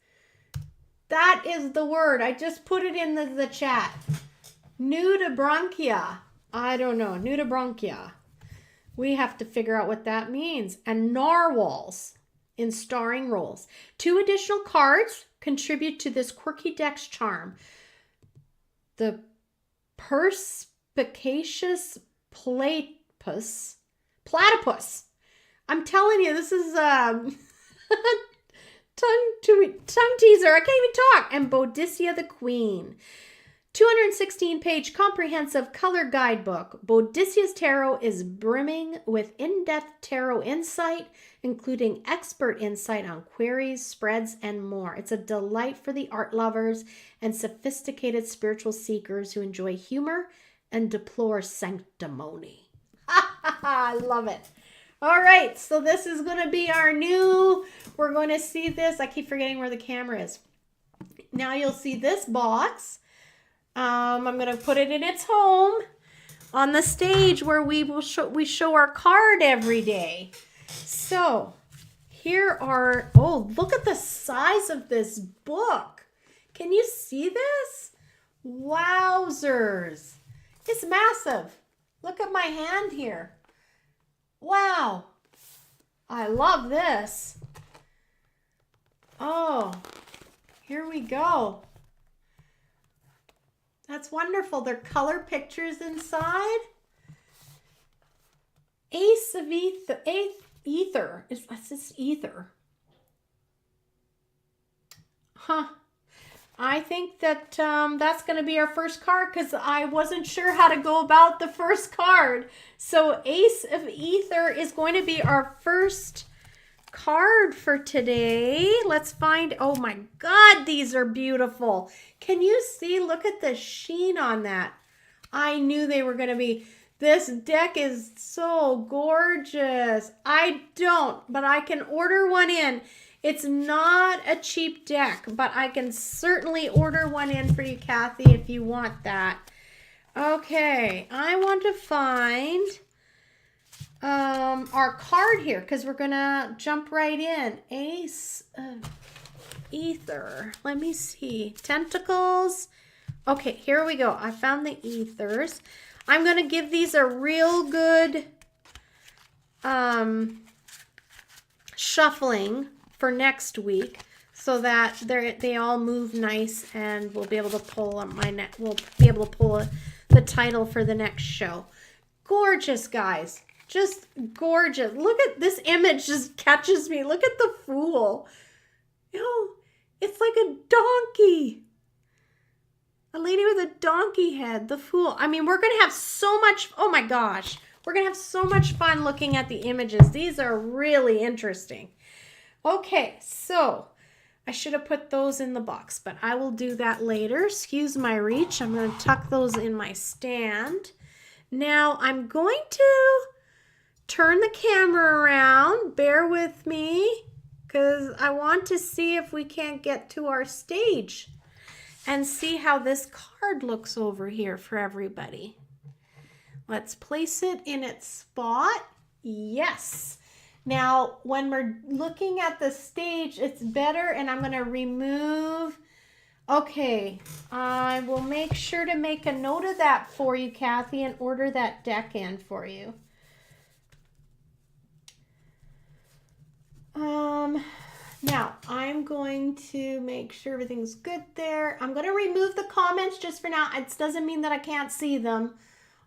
That is the word. I just put it in the chat. Nudibranchia. I don't know. Nudibranchia. We have to figure out what that means. And narwhals in starring roles. 2 additional cards contribute to this quirky deck's charm. The perspicacious platypus. I'm telling you, this is tongue teaser. I can't even talk. And Boadicea the Queen. 216-page comprehensive color guidebook. Bodicia's Tarot is brimming with in-depth tarot insight, including expert insight on queries, spreads, and more. It's a delight for the art lovers and sophisticated spiritual seekers who enjoy humor and deplore sanctimony. I love it. All right, so this is going to be our new, we're going to see this. I keep forgetting where the camera is. Now you'll see this box. I'm going to put it in its home on the stage where we show our card every day. So here are, oh, look at the size of this book. Can you see this? Wowzers. It's massive. Look at my hand here. Wow. I love this. Oh, here we go. That's wonderful. They're color pictures inside. Ace of Ether. Is this Ether? Huh. I think that that's going to be our first card because I wasn't sure how to go about the first card. So Ace of Ether is going to be our first card for today. Let's find, oh my God, these are beautiful. Can you see? Look at the sheen on that. I knew they were going to be. This deck is so gorgeous. I don't, but I can order one in. It's not a cheap deck, but I can certainly order one in for you, Kathy, if you want that. Okay, I want to find our card here because we're going to jump right in. Ace of Ether. Let me see. Tentacles. Okay, here we go. I found the ethers. I'm going to give these a real good shuffling for next week so that they all move nice and we'll be able to pull we'll be able to pull the title for the next show. Gorgeous, guys. Just gorgeous. Look at this image, just catches me. Look at the Fool. You know, it's like a donkey. A lady with a donkey head, the Fool. I mean, we're going to have so much, oh my gosh. We're going to have so much fun looking at the images. These are really interesting. Okay, so I should have put those in the box, but I will do that later. Excuse my reach. I'm going to tuck those in my stand. Now I'm going to turn the camera around. Bear with me because I want to see if we can't get to our stage and see how this card looks over here for everybody. Let's place it in its spot. Yes. Now, when we're looking at the stage, it's better, and I'm going to remove. Okay, I will make sure to make a note of that for you, Kathy, and order that deck in for you. Now, I'm going to make sure everything's good there. I'm going to remove the comments just for now. It doesn't mean that I can't see them.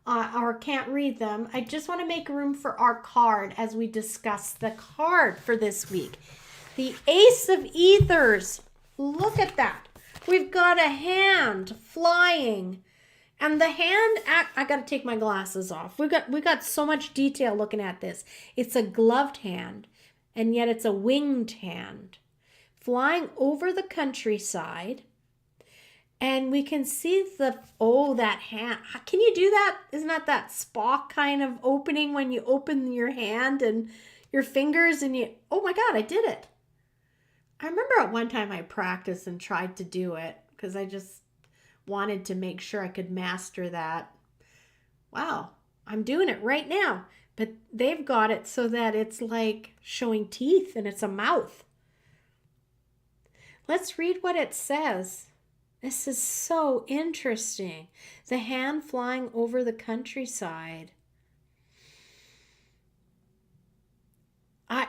Or can't read them. I just want to make room for our card as we discuss the card for this week. The Ace of Ethers. Look at that. We've got a hand flying. And the hand, I got to take my glasses off. We got so much detail looking at this. It's a gloved hand, and yet it's a winged hand flying over the countryside. And we can see that hand. Can you do that? Isn't that Spock kind of opening when you open your hand and your fingers and oh my God, I did it. I remember at one time I practiced and tried to do it because I just wanted to make sure I could master that. Wow, I'm doing it right now. But they've got it so that it's like showing teeth and it's a mouth. Let's read what it says. This is so interesting. The hand flying over the countryside.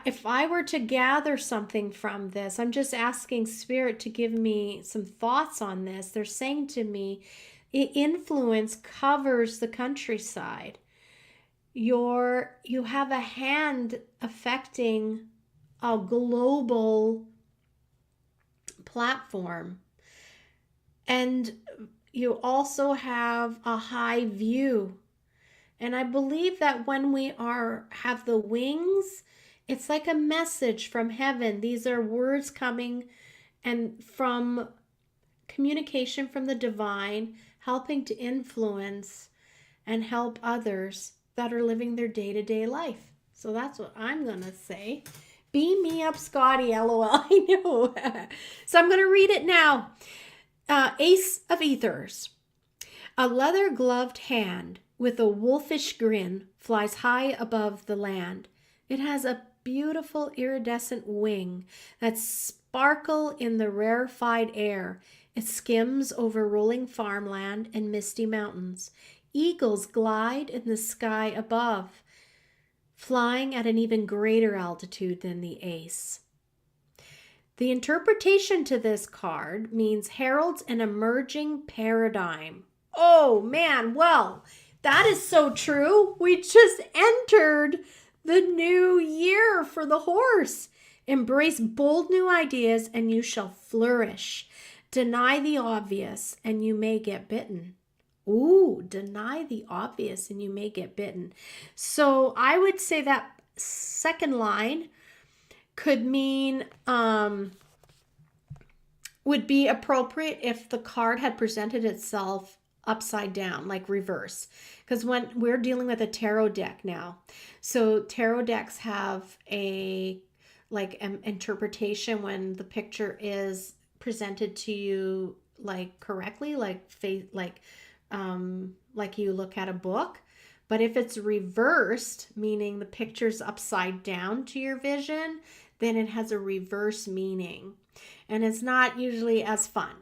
If I were to gather something from this, I'm just asking Spirit to give me some thoughts on this. They're saying to me, influence covers the countryside. You have a hand affecting a global platform. And you also have a high view. And I believe that when we have the wings, it's like a message from heaven. These are words coming and from communication from the divine, helping to influence and help others that are living their day-to-day life. So that's what I'm going to say. Beam me up, Scotty, LOL. I know. So I'm going to read it now. Ace of Ethers. A leather-gloved hand with a wolfish grin flies high above the land. It has a beautiful iridescent wing that sparkle in the rarefied air. It skims over rolling farmland and misty mountains. Eagles glide in the sky above, flying at an even greater altitude than the ace. The interpretation to this card means heralds an emerging paradigm. Oh man, well, that is so true. We just entered the new year for the horse. Embrace bold new ideas and you shall flourish. Deny the obvious and you may get bitten. Ooh, deny the obvious and you may get bitten. So I would say that second line could mean, would be appropriate if the card had presented itself upside down, like reverse. Because when we're dealing with a tarot deck now, so tarot decks have a interpretation when the picture is presented to you like correctly, like you look at a book. But if it's reversed, meaning the picture's upside down to your vision, then it has a reverse meaning. And it's not usually as fun.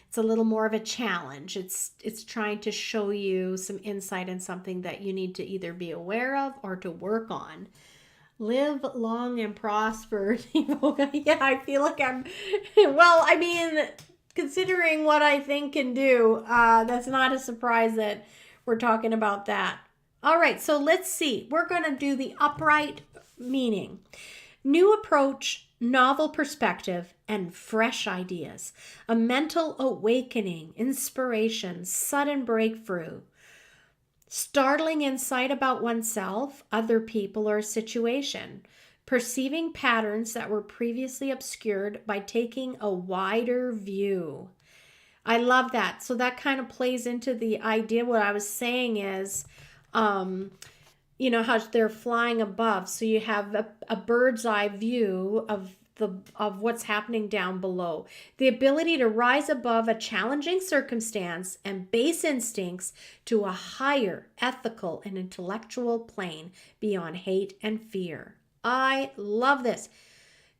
It's a little more of a challenge. It's trying to show you some insight in something that you need to either be aware of or to work on. Live long and prosper. Yeah, I feel like considering what I think and do, that's not a surprise that we're talking about that. All right, so let's see. We're going to do the upright meaning. New approach, novel perspective, and fresh ideas. A mental awakening, inspiration, sudden breakthrough. Startling insight about oneself, other people, or a situation. Perceiving patterns that were previously obscured by taking a wider view. I love that. So that kind of plays into the idea. What I was saying is, how they're flying above. So you have a bird's eye view of what's happening down below. The ability to rise above a challenging circumstance and base instincts to a higher ethical and intellectual plane beyond hate and fear. I love this.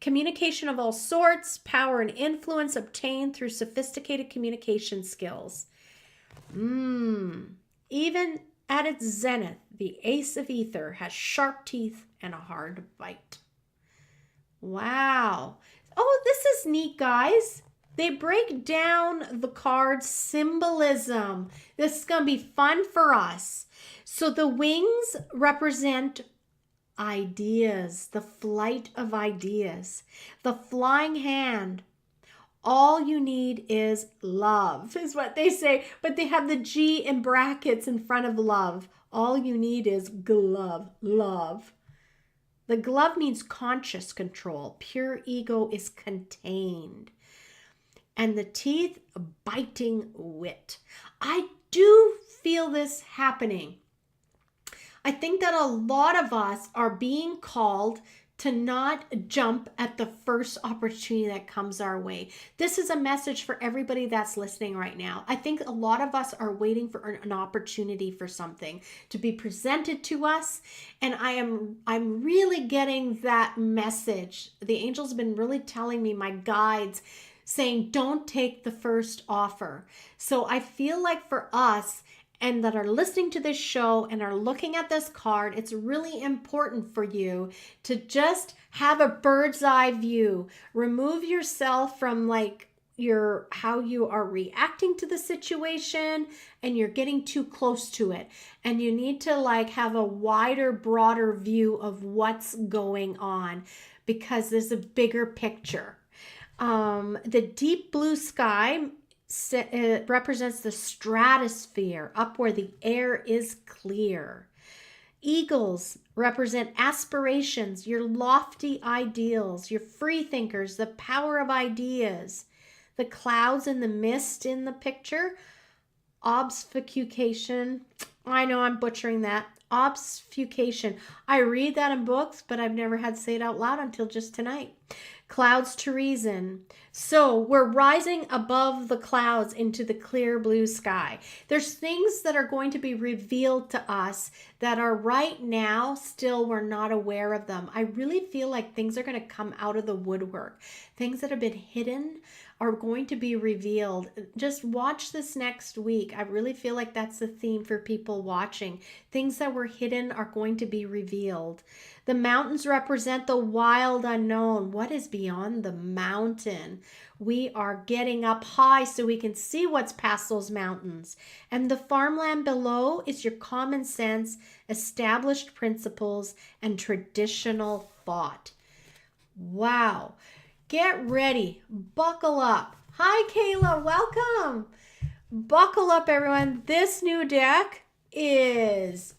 Communication of all sorts, power and influence obtained through sophisticated communication skills. Even at its zenith, the Ace of Ether has sharp teeth and a hard bite. Wow. Oh, this is neat, guys. They break down the card symbolism. This is going to be fun for us. So the wings represent ideas, the flight of ideas. The flying hand, all you need is love, is what they say. But they have the G in brackets in front of love. All you need is love. The glove means conscious control. Pure ego is contained. And the teeth, biting wit. I do feel this happening. I think that a lot of us are being called to not jump at the first opportunity that comes our way. This is a message for everybody that's listening right now. I think a lot of us are waiting for an opportunity for something to be presented to us. And I'm really getting that message. The angels have been really telling me, my guides, saying, don't take the first offer. So I feel like for us, and that are listening to this show and are looking at this card, it's really important for you to just have a bird's eye view. Remove yourself from how you are reacting to the situation and you're getting too close to it. And you need to have a wider, broader view of what's going on because there's a bigger picture. The deep blue sky it represents the stratosphere, up where the air is clear. Eagles represent aspirations, your lofty ideals, your free thinkers, the power of ideas. The clouds and the mist in the picture, obfuscation. I know I'm butchering that. Obfuscation. I read that in books, but I've never had to say it out loud until just tonight. Clouds to reason. So we're rising above the clouds into the clear blue sky. There's things that are going to be revealed to us that are right now still we're not aware of them. I really feel like things are going to come out of the woodwork. Things that have been hidden are going to be revealed. Just watch this next week. I really feel like that's the theme for people watching. Things that were hidden are going to be revealed. The mountains represent the wild unknown. What is beyond the mountain? We are getting up high so we can see what's past those mountains. And the farmland below is your common sense, established principles, and traditional thought. Wow. Get ready. Buckle up. Hi, Kayla. Welcome. Buckle up, everyone. This new deck is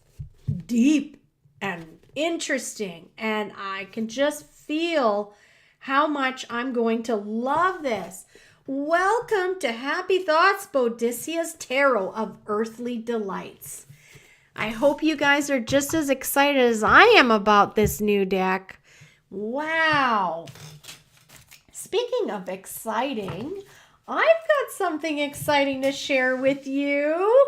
deep and interesting, and I can just feel how much I'm going to love this. Welcome to Happy Thoughts, Bodicia's Tarot of Earthly Delights. I hope you guys are just as excited as I am about this new deck. Wow. Speaking of exciting, I've got something exciting to share with you.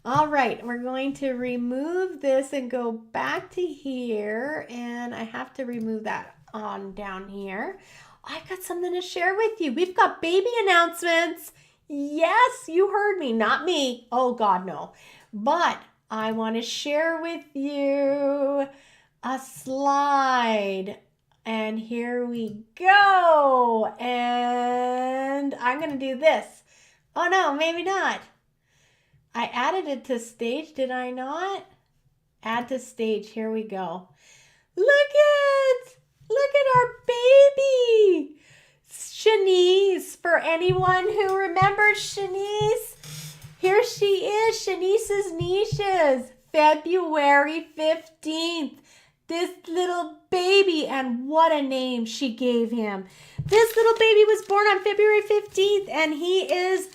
All right, we're going to remove this and go back to here, and I have to remove that on down here. I've got something to share with you. We've got baby announcements. Yes, you heard me, not me. Oh God, no. But I want to share with you a slide. And here we go. And I'm going to do this. Oh no, maybe not. I added it to stage, did I not? Add to stage, here we go. Look at our baby. Shanice, for anyone who remembers Shanice, here she is, Shanice's Niches, February 15th. This little baby, and what a name she gave him. This little baby was born on February 15th, and he is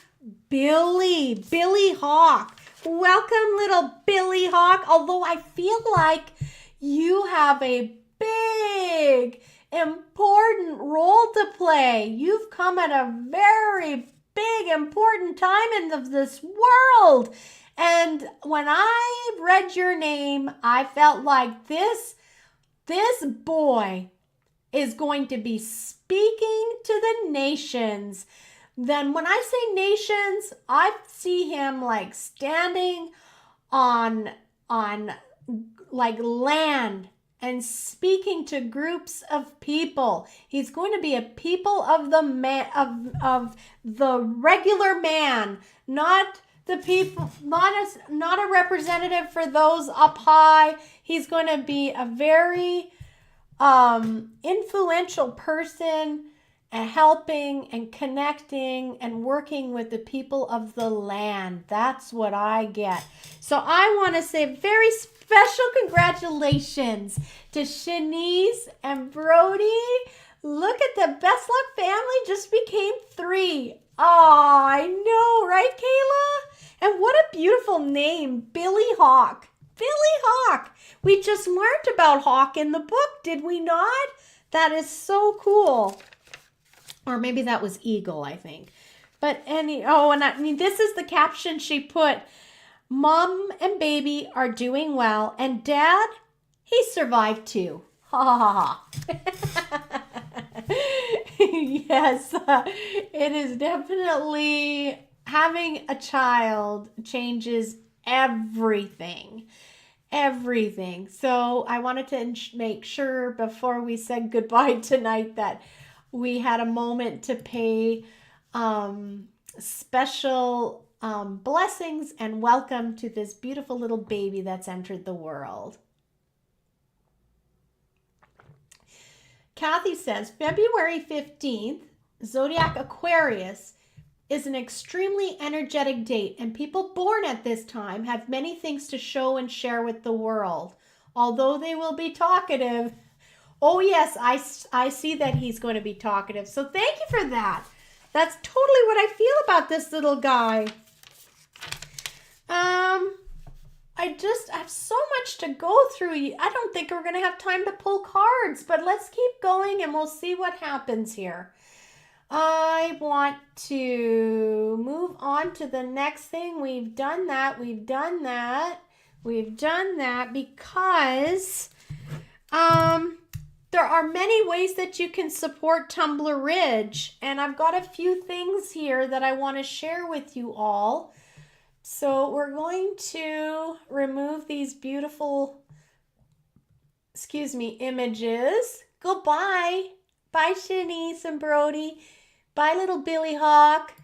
Billy Hawk. Welcome, little Billy Hawk. Although I feel like you have a big, important role to play. You've come at a very big, important time in this world. And when I read your name, I felt like this boy is going to be speaking to the nations. Then when I say nations, I see him like standing on like land and speaking to groups of people. He's going to be a people of the man, of the regular man, not the people, not a representative for those up high. He's going to be a very influential person, helping and connecting and working with the people of the land. That's what I get. So I want to say very special congratulations to Shanice and Brody. Look at the Best Luck family just became 3. Oh, I know, right, Kayla? And what a beautiful name, Billy Hawk. Billy Hawk. We just learned about Hawk in the book, did we not? That is so cool. Or maybe that was Eagle, I think. But this is the caption she put. Mom and baby are doing well, and Dad, he survived too. Ha ha ha ha. Yes, it is definitely, having a child changes everything. Everything. So I wanted to make sure before we said goodbye tonight that we had a moment to pay special blessings and welcome to this beautiful little baby that's entered the world. Kathy says, February 15th, Zodiac Aquarius, is an extremely energetic date, and people born at this time have many things to show and share with the world. Although they will be talkative. Oh yes, I see that he's going to be talkative. So thank you for that. That's totally what I feel about this little guy. I have so much to go through. I don't think we're going to have time to pull cards, but let's keep going and we'll see what happens here. I want to move on to the next thing. We've done that because there are many ways that you can support Tumbler Ridge, and I've got a few things here that I want to share with you all. So we're going to remove these beautiful, images. Goodbye. Bye, Shanice and Brody. Bye, little Billy Hawk.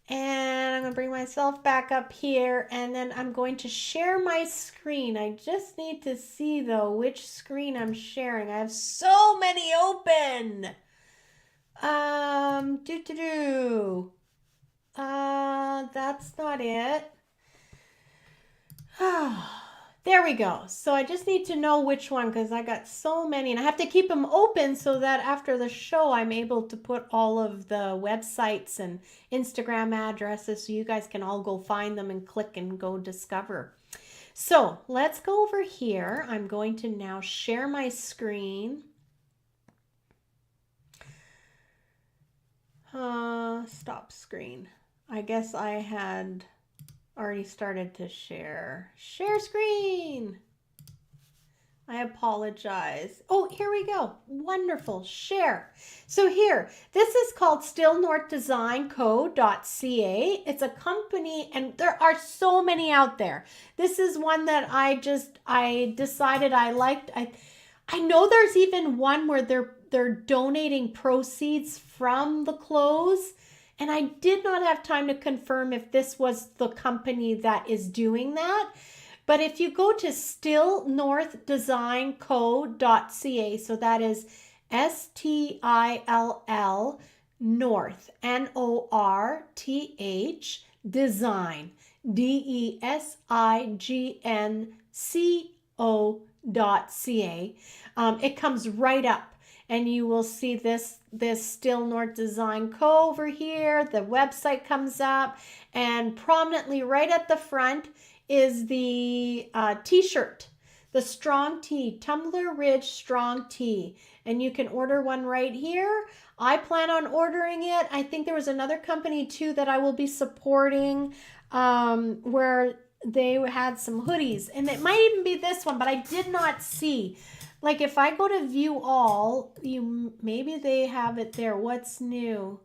And I'm going to bring myself back up here, and then I'm going to share my screen. I just need to see, though, which screen I'm sharing. I have so many open. That's not it. There we go. So I just need to know which one because I got so many and I have to keep them open so that after the show I'm able to put all of the websites and Instagram addresses so you guys can all go find them and click and go discover. So let's go over here. I'm going to now share my screen. Stop screen. I guess I had already started to share. Share screen. I apologize. Oh, here we go. Wonderful. Share. So here, this is called stillnorthdesignco.ca. It's a company, and there are so many out there. This is one that I decided I liked. I know there's even one where they're donating proceeds from the clothes. And I did not have time to confirm if this was the company that is doing that. But if you go to stillnorthdesignco.ca, so that is STILL North, NORTH, design, DESIGNCO.ca. It comes right up. And you will see this Still North Design Co. over here. The website comes up. And prominently right at the front is the t-shirt. The Strong Tea. Tumbler Ridge Strong Tea. And you can order one right here. I plan on ordering it. I think there was another company too that I will be supporting where they had some hoodies. And it might even be this one, but I did not see. Like if I go to view all, maybe they have it there. What's new?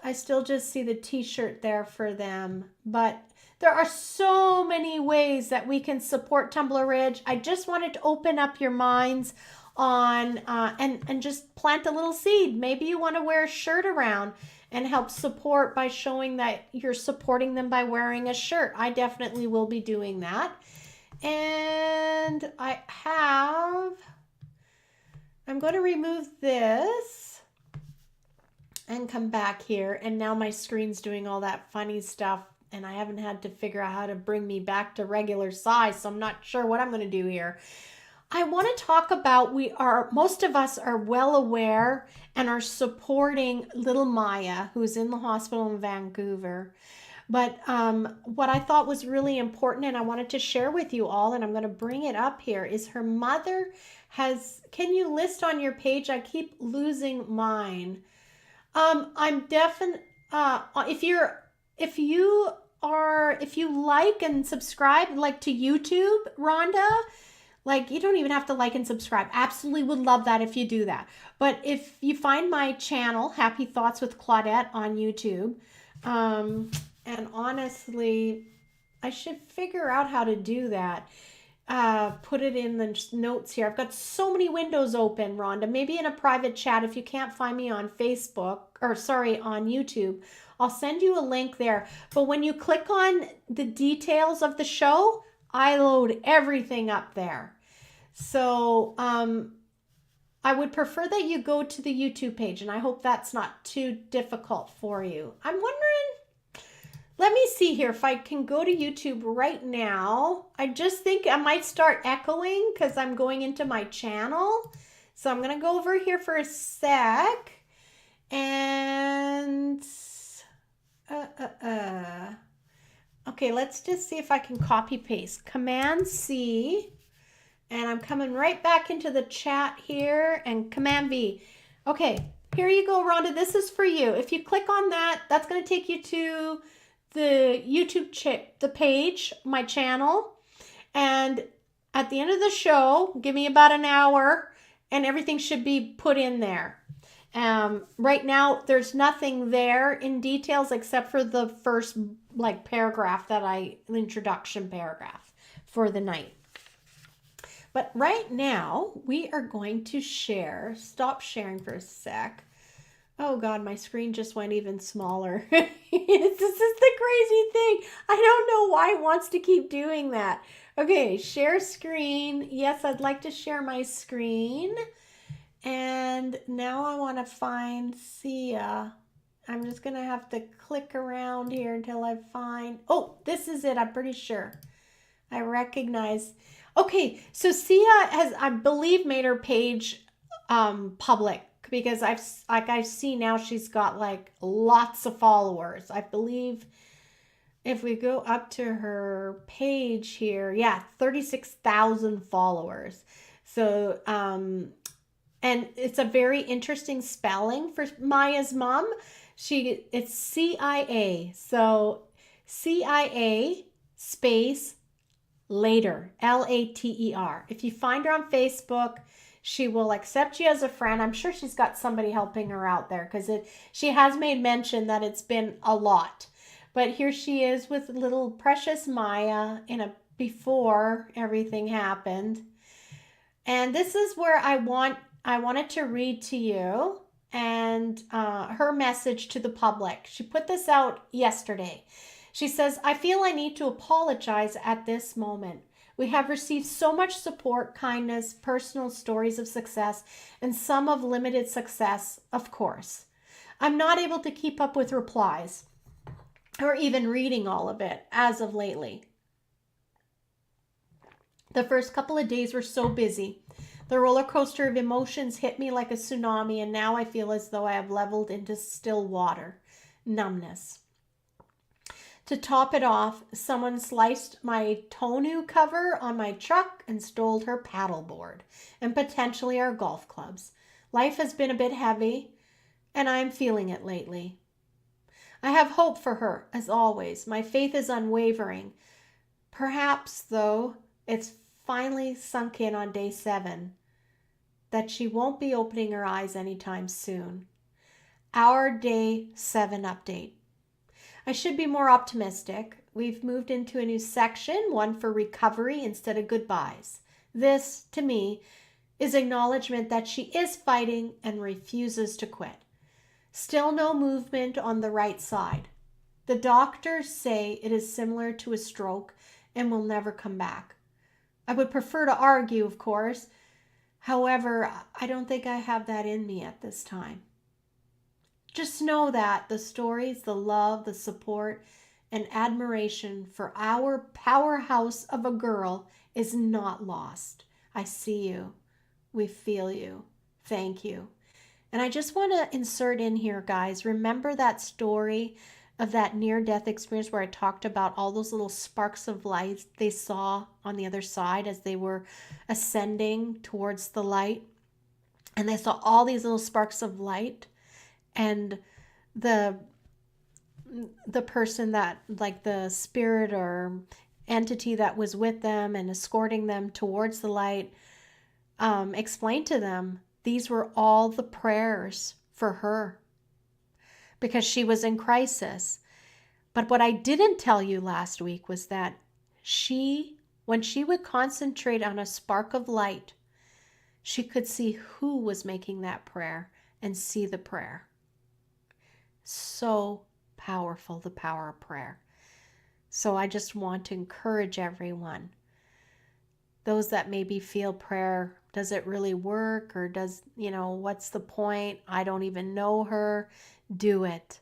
I still just see the t-shirt there for them. But there are so many ways that we can support Tumbler Ridge. I just wanted to open up your minds on and just plant a little seed. Maybe you want to wear a shirt around and help support by showing that you're supporting them by wearing a shirt. I definitely will be doing that. And I'm going to remove this and come back here. And now my screen's doing all that funny stuff and I haven't had to figure out how to bring me back to regular size. So I'm not sure what I'm going to do here. I want to talk about, most of us are well aware and are supporting little Maya, who's in the hospital in Vancouver. But what I thought was really important and I wanted to share with you all, and I'm going to bring it up here, is her mother can you list on your page? I keep losing mine. I'm definitely, if you like and subscribe, like to YouTube, Rhonda, like you don't even have to like and subscribe. Absolutely would love that if you do that. But if you find my channel, Happy Thoughts with Claudette on YouTube, and honestly, I should figure out how to do that. Put it in the notes here. I've got so many windows open, Rhonda. Maybe in a private chat if you can't find me on Facebook, on YouTube. I'll send you a link there. But when you click on the details of the show, I load everything up there. So I would prefer that you go to the YouTube page, and I hope that's not too difficult for you. I'm wondering, let me see here if I can go to YouTube right now. I just think I might start echoing because I'm going into my channel. So I'm going to go over here for a sec. And, okay, let's just see if I can copy paste. Command C. And I'm coming right back into the chat here and Command V. Okay, here you go, Rhonda. This is for you. If you click on that, that's going to take you to the YouTube the page, my channel. And at the end of the show, give me about an hour and everything should be put in there. Right now, there's nothing there in details except for the first paragraph introduction paragraph for the night. But right now, we are going to stop sharing for a sec. Oh God, my screen just went even smaller. This is the crazy thing. I don't know why it wants to keep doing that. Okay, share screen. Yes, I'd like to share my screen. And now I want to find Sia. I'm just going to have to click around here until I find... Oh, this is it. I'm pretty sure. I recognize... Okay, so Sia has, I believe, made her page public because I see now she's got lots of followers. I believe if we go up to her page here, 36,000 followers. So, and it's a very interesting spelling for Maya's mom. It's CIA. So CIA space later, Later. If you find her on Facebook, she will accept you as a friend. I'm sure she's got somebody helping her out there because she has made mention that it's been a lot. But here she is with little precious Maya before everything happened. And this is where I wanted to read to you and her message to the public. She put this out yesterday. She says, I feel I need to apologize at this moment. We have received so much support, kindness, personal stories of success, and some of limited success, of course. I'm not able to keep up with replies or even reading all of it as of lately. The first couple of days were so busy. The roller coaster of emotions hit me like a tsunami, and now I feel as though I have leveled into still water, numbness. To top it off, someone sliced my tonneau cover on my truck and stole her paddleboard and potentially our golf clubs. Life has been a bit heavy, and I am feeling it lately. I have hope for her, as always. My faith is unwavering. Perhaps, though, it's finally sunk in on day 7 that she won't be opening her eyes anytime soon. Our day 7 update. I should be more optimistic. We've moved into a new section, one for recovery instead of goodbyes. This, to me, is acknowledgement that she is fighting and refuses to quit. Still no movement on the right side. The doctors say it is similar to a stroke and will never come back. I would prefer to argue, of course. However, I don't think I have that in me at this time. Just know that the stories, the love, the support, and admiration for our powerhouse of a girl is not lost. I see you. We feel you. Thank you. And I just want to insert in here, guys, remember that story of that near-death experience where I talked about all those little sparks of light they saw on the other side as they were ascending towards the light? And they saw all these little sparks of light. And the person that, the spirit or entity that was with them and escorting them towards the light, explained to them these were all the prayers for her because she was in crisis. But what I didn't tell you last week was that when she would concentrate on a spark of light, she could see who was making that prayer and see the prayer. So powerful, the power of prayer. So I just want to encourage everyone. those that maybe feel prayer, does it really work? Or does, what's the point? I don't even know her. Do it.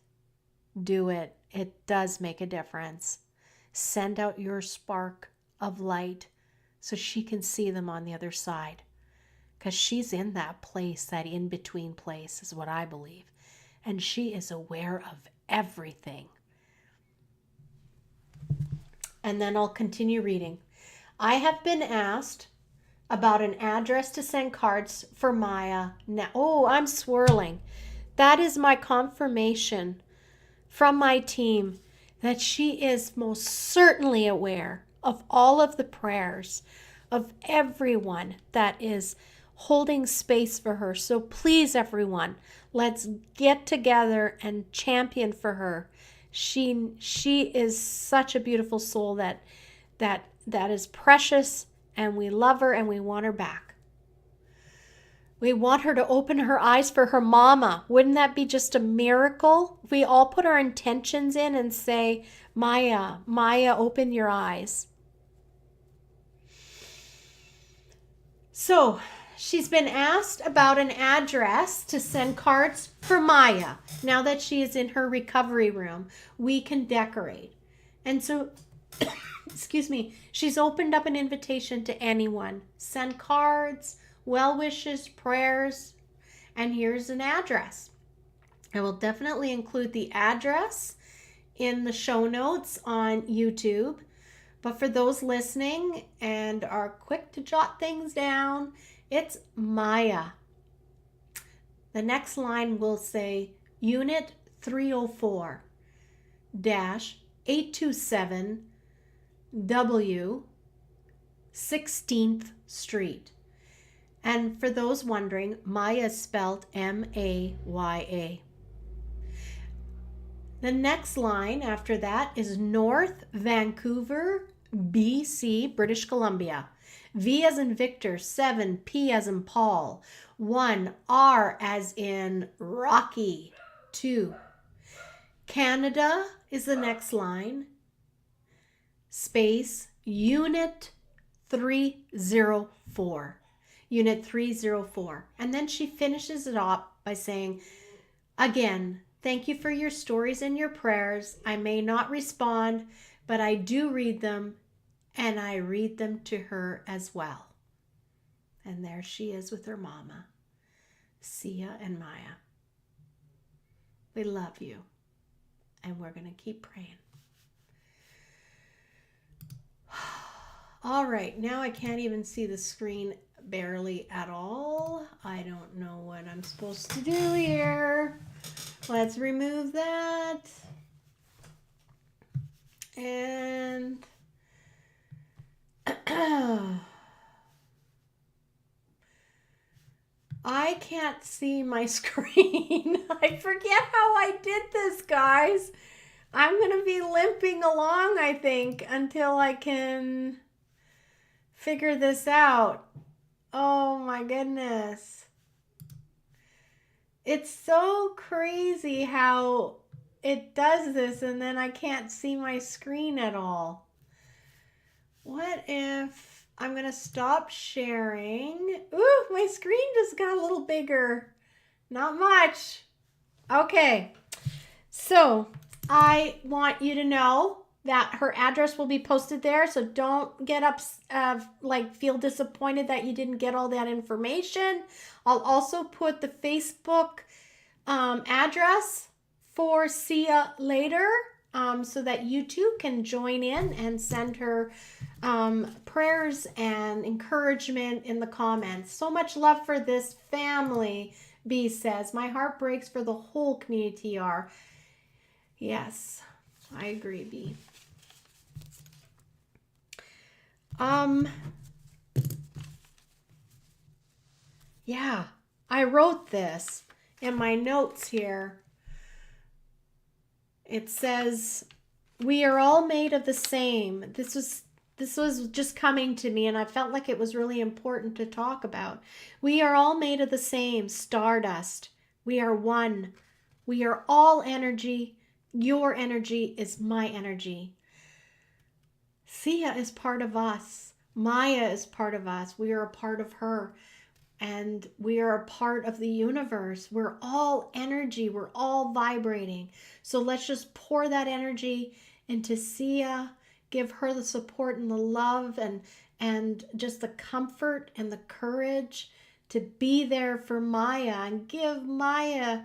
Do it. It does make a difference. Send out your spark of light so she can see them on the other side. Because she's in that place, that in-between place is what I believe. And she is aware of everything. And then I'll continue reading. I have been asked about an address to send cards for Maya. Now, I'm swirling. That is my confirmation from my team that she is most certainly aware of all of the prayers of everyone that is holding space for her. So please, everyone, let's get together and champion for her. She is such a beautiful soul that is precious, and we love her and we want her back. We want her to open her eyes for her mama. Wouldn't that be just a miracle? If we all put our intentions in and say, Maya, open your eyes. So she's been asked about an address to send cards for Maya. Now that she is in her recovery room, we can decorate. And so, excuse me, she's opened up an invitation to anyone. Send cards, well wishes, prayers, and here's an address. I will definitely include the address in the show notes on YouTube. But for those listening and are quick to jot things down, it's Maya. The next line will say Unit 304-827 W 16th Street. And for those wondering, Maya is spelled M-A-Y-A. The next line after that is North Vancouver, BC, British Columbia. V as in Victor, 7, P as in Paul, 1, R as in Rocky, 2. Canada is the next line. Space, Unit 304. Unit 304. And then she finishes it off by saying, again, thank you for your stories and your prayers. I may not respond, but I do read them, and I read them to her as well. And there she is with her mama, Sia and Maya. We love you, and we're going to keep praying. All right, now I can't even see the screen barely at all. I don't know what I'm supposed to do here. Let's remove that. And I can't see my screen. I forget how I did this, guys. I'm going to be limping along, I think, until I can figure this out. Oh my goodness. It's so crazy how it does this and then I can't see my screen at all. What if I'm going to stop sharing? Ooh, my screen just got a little bigger. Not much. Okay. So I want you to know that her address will be posted there. So don't get up, feel disappointed that you didn't get all that information. I'll also put the Facebook address for Sia later so that you too can join in and send her prayers and encouragement in the comments. So much love for this family, B says. My heart breaks for the whole community TR. Yes, I agree, B. Yeah, I wrote this in my notes here. It says, we are all made of the same. This was just coming to me and I felt like it was really important to talk about. We are all made of the same stardust. We are one. We are all energy. Your energy is my energy. Sia is part of us. Maya is part of us. We are a part of her. And we are a part of the universe. We're all energy. We're all vibrating. So let's just pour that energy into Sia. Give her the support and the love and just the comfort and the courage to be there for Maya, and give Maya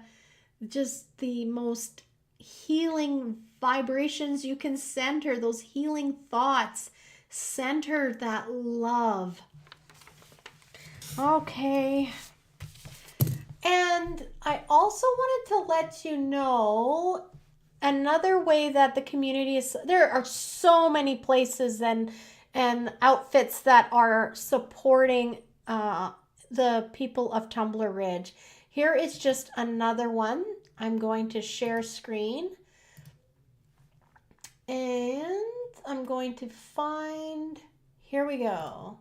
just the most healing vibrations you can send her, those healing thoughts. Send her that love. Okay. And I also wanted to let you know another way that the community is, there are so many places and outfits that are supporting the people of Tumbler Ridge. Here is just another one. I'm going to share screen. And I'm going to find, here we go.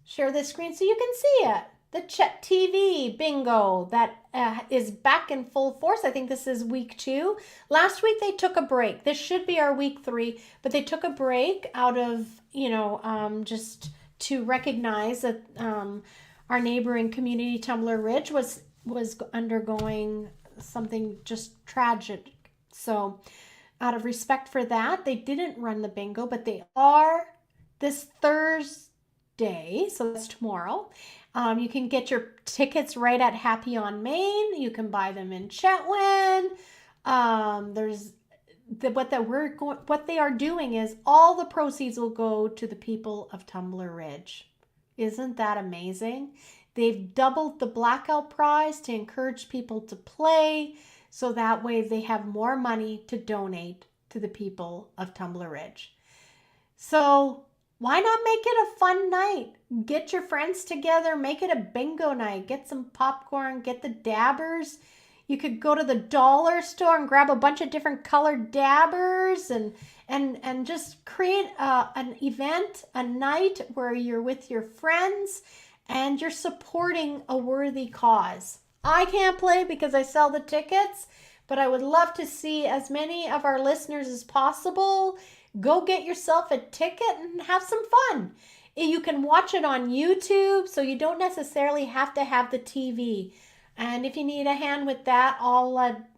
Share this screen so you can see it. The Chet TV bingo that is back in full force. I think this is week 2. Last week they took a break. This should be our week 3, but they took a break out of, just to recognize that our neighboring community, Tumbler Ridge, was undergoing something just tragic. So out of respect for that, they didn't run the bingo, but they are this Thursday, so that's tomorrow. You can get your tickets right at Happy on Main. You can buy them in Chetwynd. What they are doing is all the proceeds will go to the people of Tumbler Ridge. Isn't that amazing? They've doubled the blackout prize to encourage people to play, so that way they have more money to donate to the people of Tumbler Ridge. So why not make it a fun night? Get your friends together, make it a bingo night, get some popcorn, get the dabbers. You could go to the dollar store and grab a bunch of different colored dabbers and just create an event, a night where you're with your friends and you're supporting a worthy cause. I can't play because I sell the tickets, but I would love to see as many of our listeners as possible. Go get yourself a ticket and have some fun. You can watch it on YouTube, so you don't necessarily have to have the TV. And if you need a hand with that,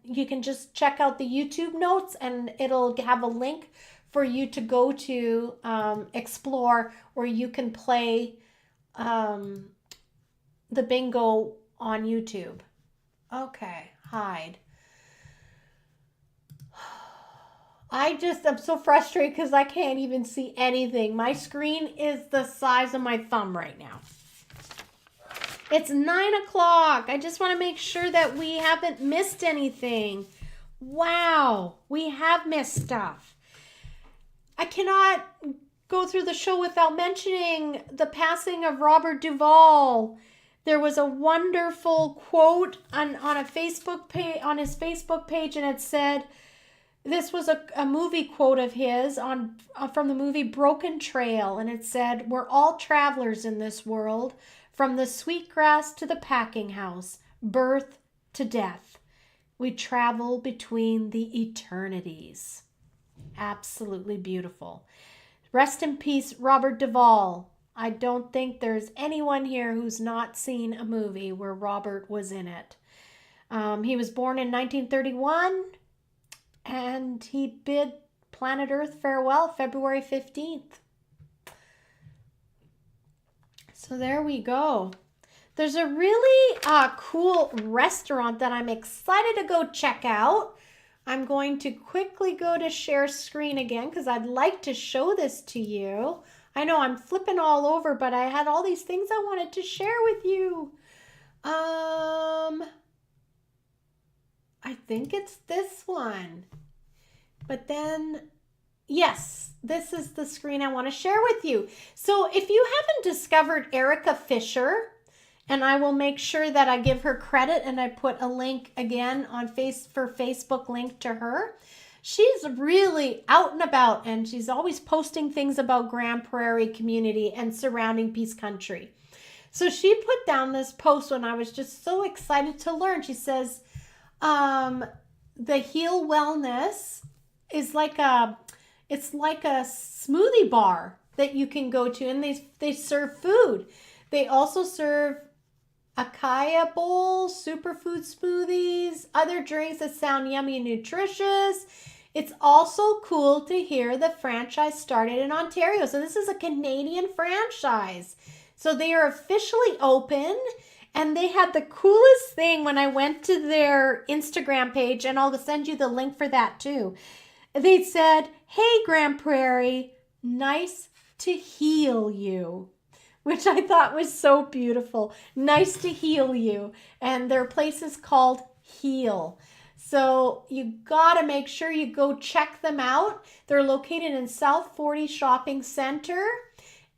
you can just check out the YouTube notes and it'll have a link for you to go to explore where you can play the bingo on YouTube. Okay, hide. I'm so frustrated because I can't even see anything. My screen is the size of my thumb right now. It's 9 o'clock. I just want to make sure that we haven't missed anything. Wow, we have missed stuff. I cannot go through the show without mentioning the passing of Robert Duvall. There was a wonderful quote on a Facebook page, on his Facebook page, and it said, this was a movie quote of his from the movie Broken Trail, and it said, "We're all travelers in this world, from the sweetgrass to the packing house, birth to death. We travel between the eternities." Absolutely beautiful. Rest in peace, Robert Duvall. I don't think there's anyone here who's not seen a movie where Robert was in it. He was born in 1931. And he bid planet Earth farewell February 15th. So there we go. There's a really cool restaurant that I'm excited to go check out. I'm going to quickly go to share screen again because I'd like to show this to you. I know I'm flipping all over, but I had all these things I wanted to share with you. I think it's this one. But then, yes, this is the screen I want to share with you. So if you haven't discovered Erica Fisher, and I will make sure that I give her credit and I put a link again on Facebook link to her. She's really out and about, and she's always posting things about Grand Prairie community and surrounding Peace Country. So she put down this post when I was just so excited to learn. She says, the Heal Wellness is like a smoothie bar that you can go to, and they serve food. They also serve acai bowls, superfood smoothies, other drinks that sound yummy and nutritious. It's also cool to hear the franchise started in Ontario. So this is a Canadian franchise. So they are officially open, and they had the coolest thing when I went to their Instagram page, and I'll send you the link for that too. They said, "Hey, Grand Prairie, nice to heal you," which I thought was so beautiful. Nice to heal you. And their place is called Heal. So you got to make sure you go check them out. They're located in South 40 Shopping Center.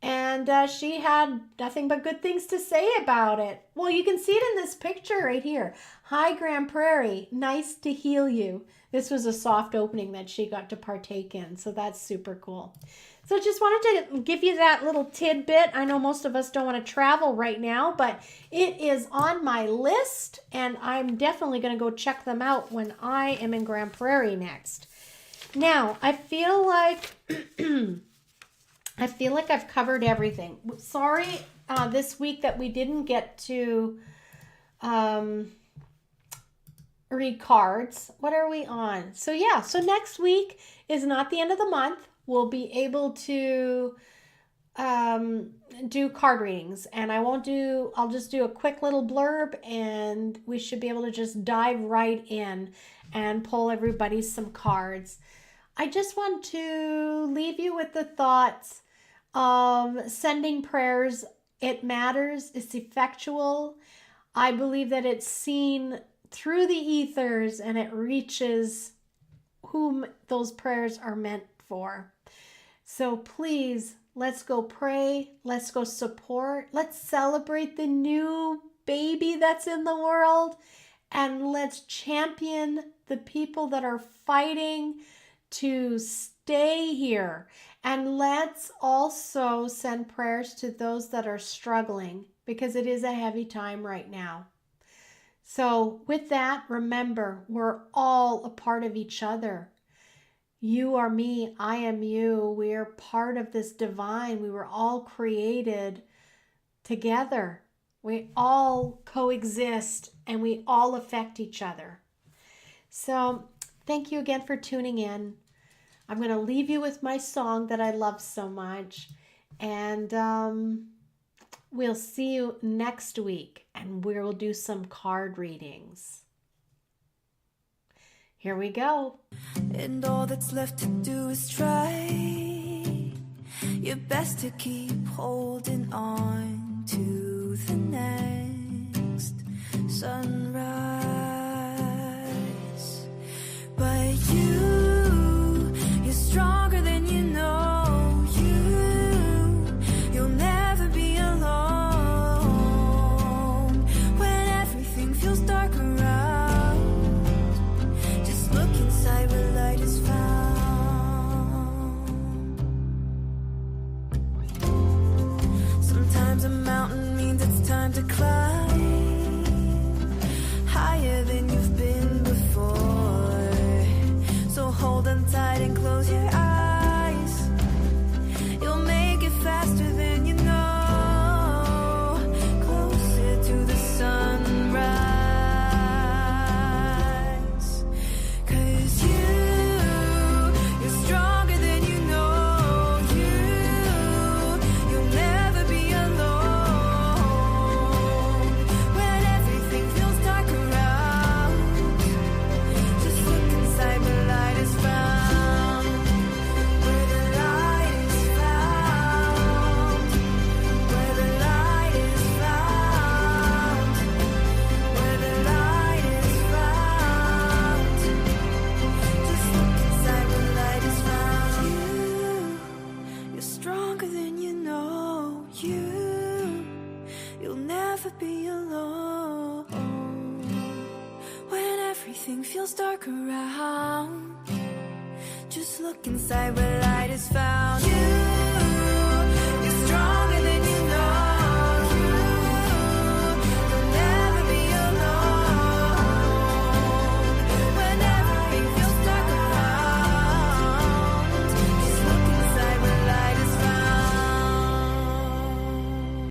And she had nothing but good things to say about it. Well, you can see it in this picture right here. "Hi, Grand Prairie. Nice to heal you." This was a soft opening that she got to partake in. So that's super cool. So just wanted to give you that little tidbit. I know most of us don't want to travel right now, but it is on my list, and I'm definitely going to go check them out when I am in Grand Prairie next. Now, I feel like I've covered everything. Sorry this week that we didn't get to read cards. What are we on? So yeah, so next week is not the end of the month. We'll be able to do card readings, and I'll just do a quick little blurb, and we should be able to just dive right in and pull everybody some cards. I just want to leave you with the thoughts of sending prayers. It matters. It's effectual. I believe that it's seen through the ethers, and it reaches whom those prayers are meant for. So please, let's go pray. Let's go support. Let's celebrate the new baby that's in the world. And let's champion the people that are fighting to stay here. And let's also send prayers to those that are struggling, because it is a heavy time right now. So with that, remember, we're all a part of each other. You are me, I am you. We are part of this divine. We were all created together. We all coexist, and we all affect each other. So thank you again for tuning in. I'm going to leave you with my song that I love so much. And we'll see you next week, and we'll do some card readings. Here we go. And all that's left to do is try your best to keep holding on to the next sunrise. But you're stronger than you know. You'll never be alone when everything feels dark around. Where light is found. Sometimes a mountain means it's time to climb higher than you've been before. So hold on tight and close your eyes. You'll make it faster than you know. Closer to the sunrise. Be alone when everything feels dark around. Just look inside where light is found.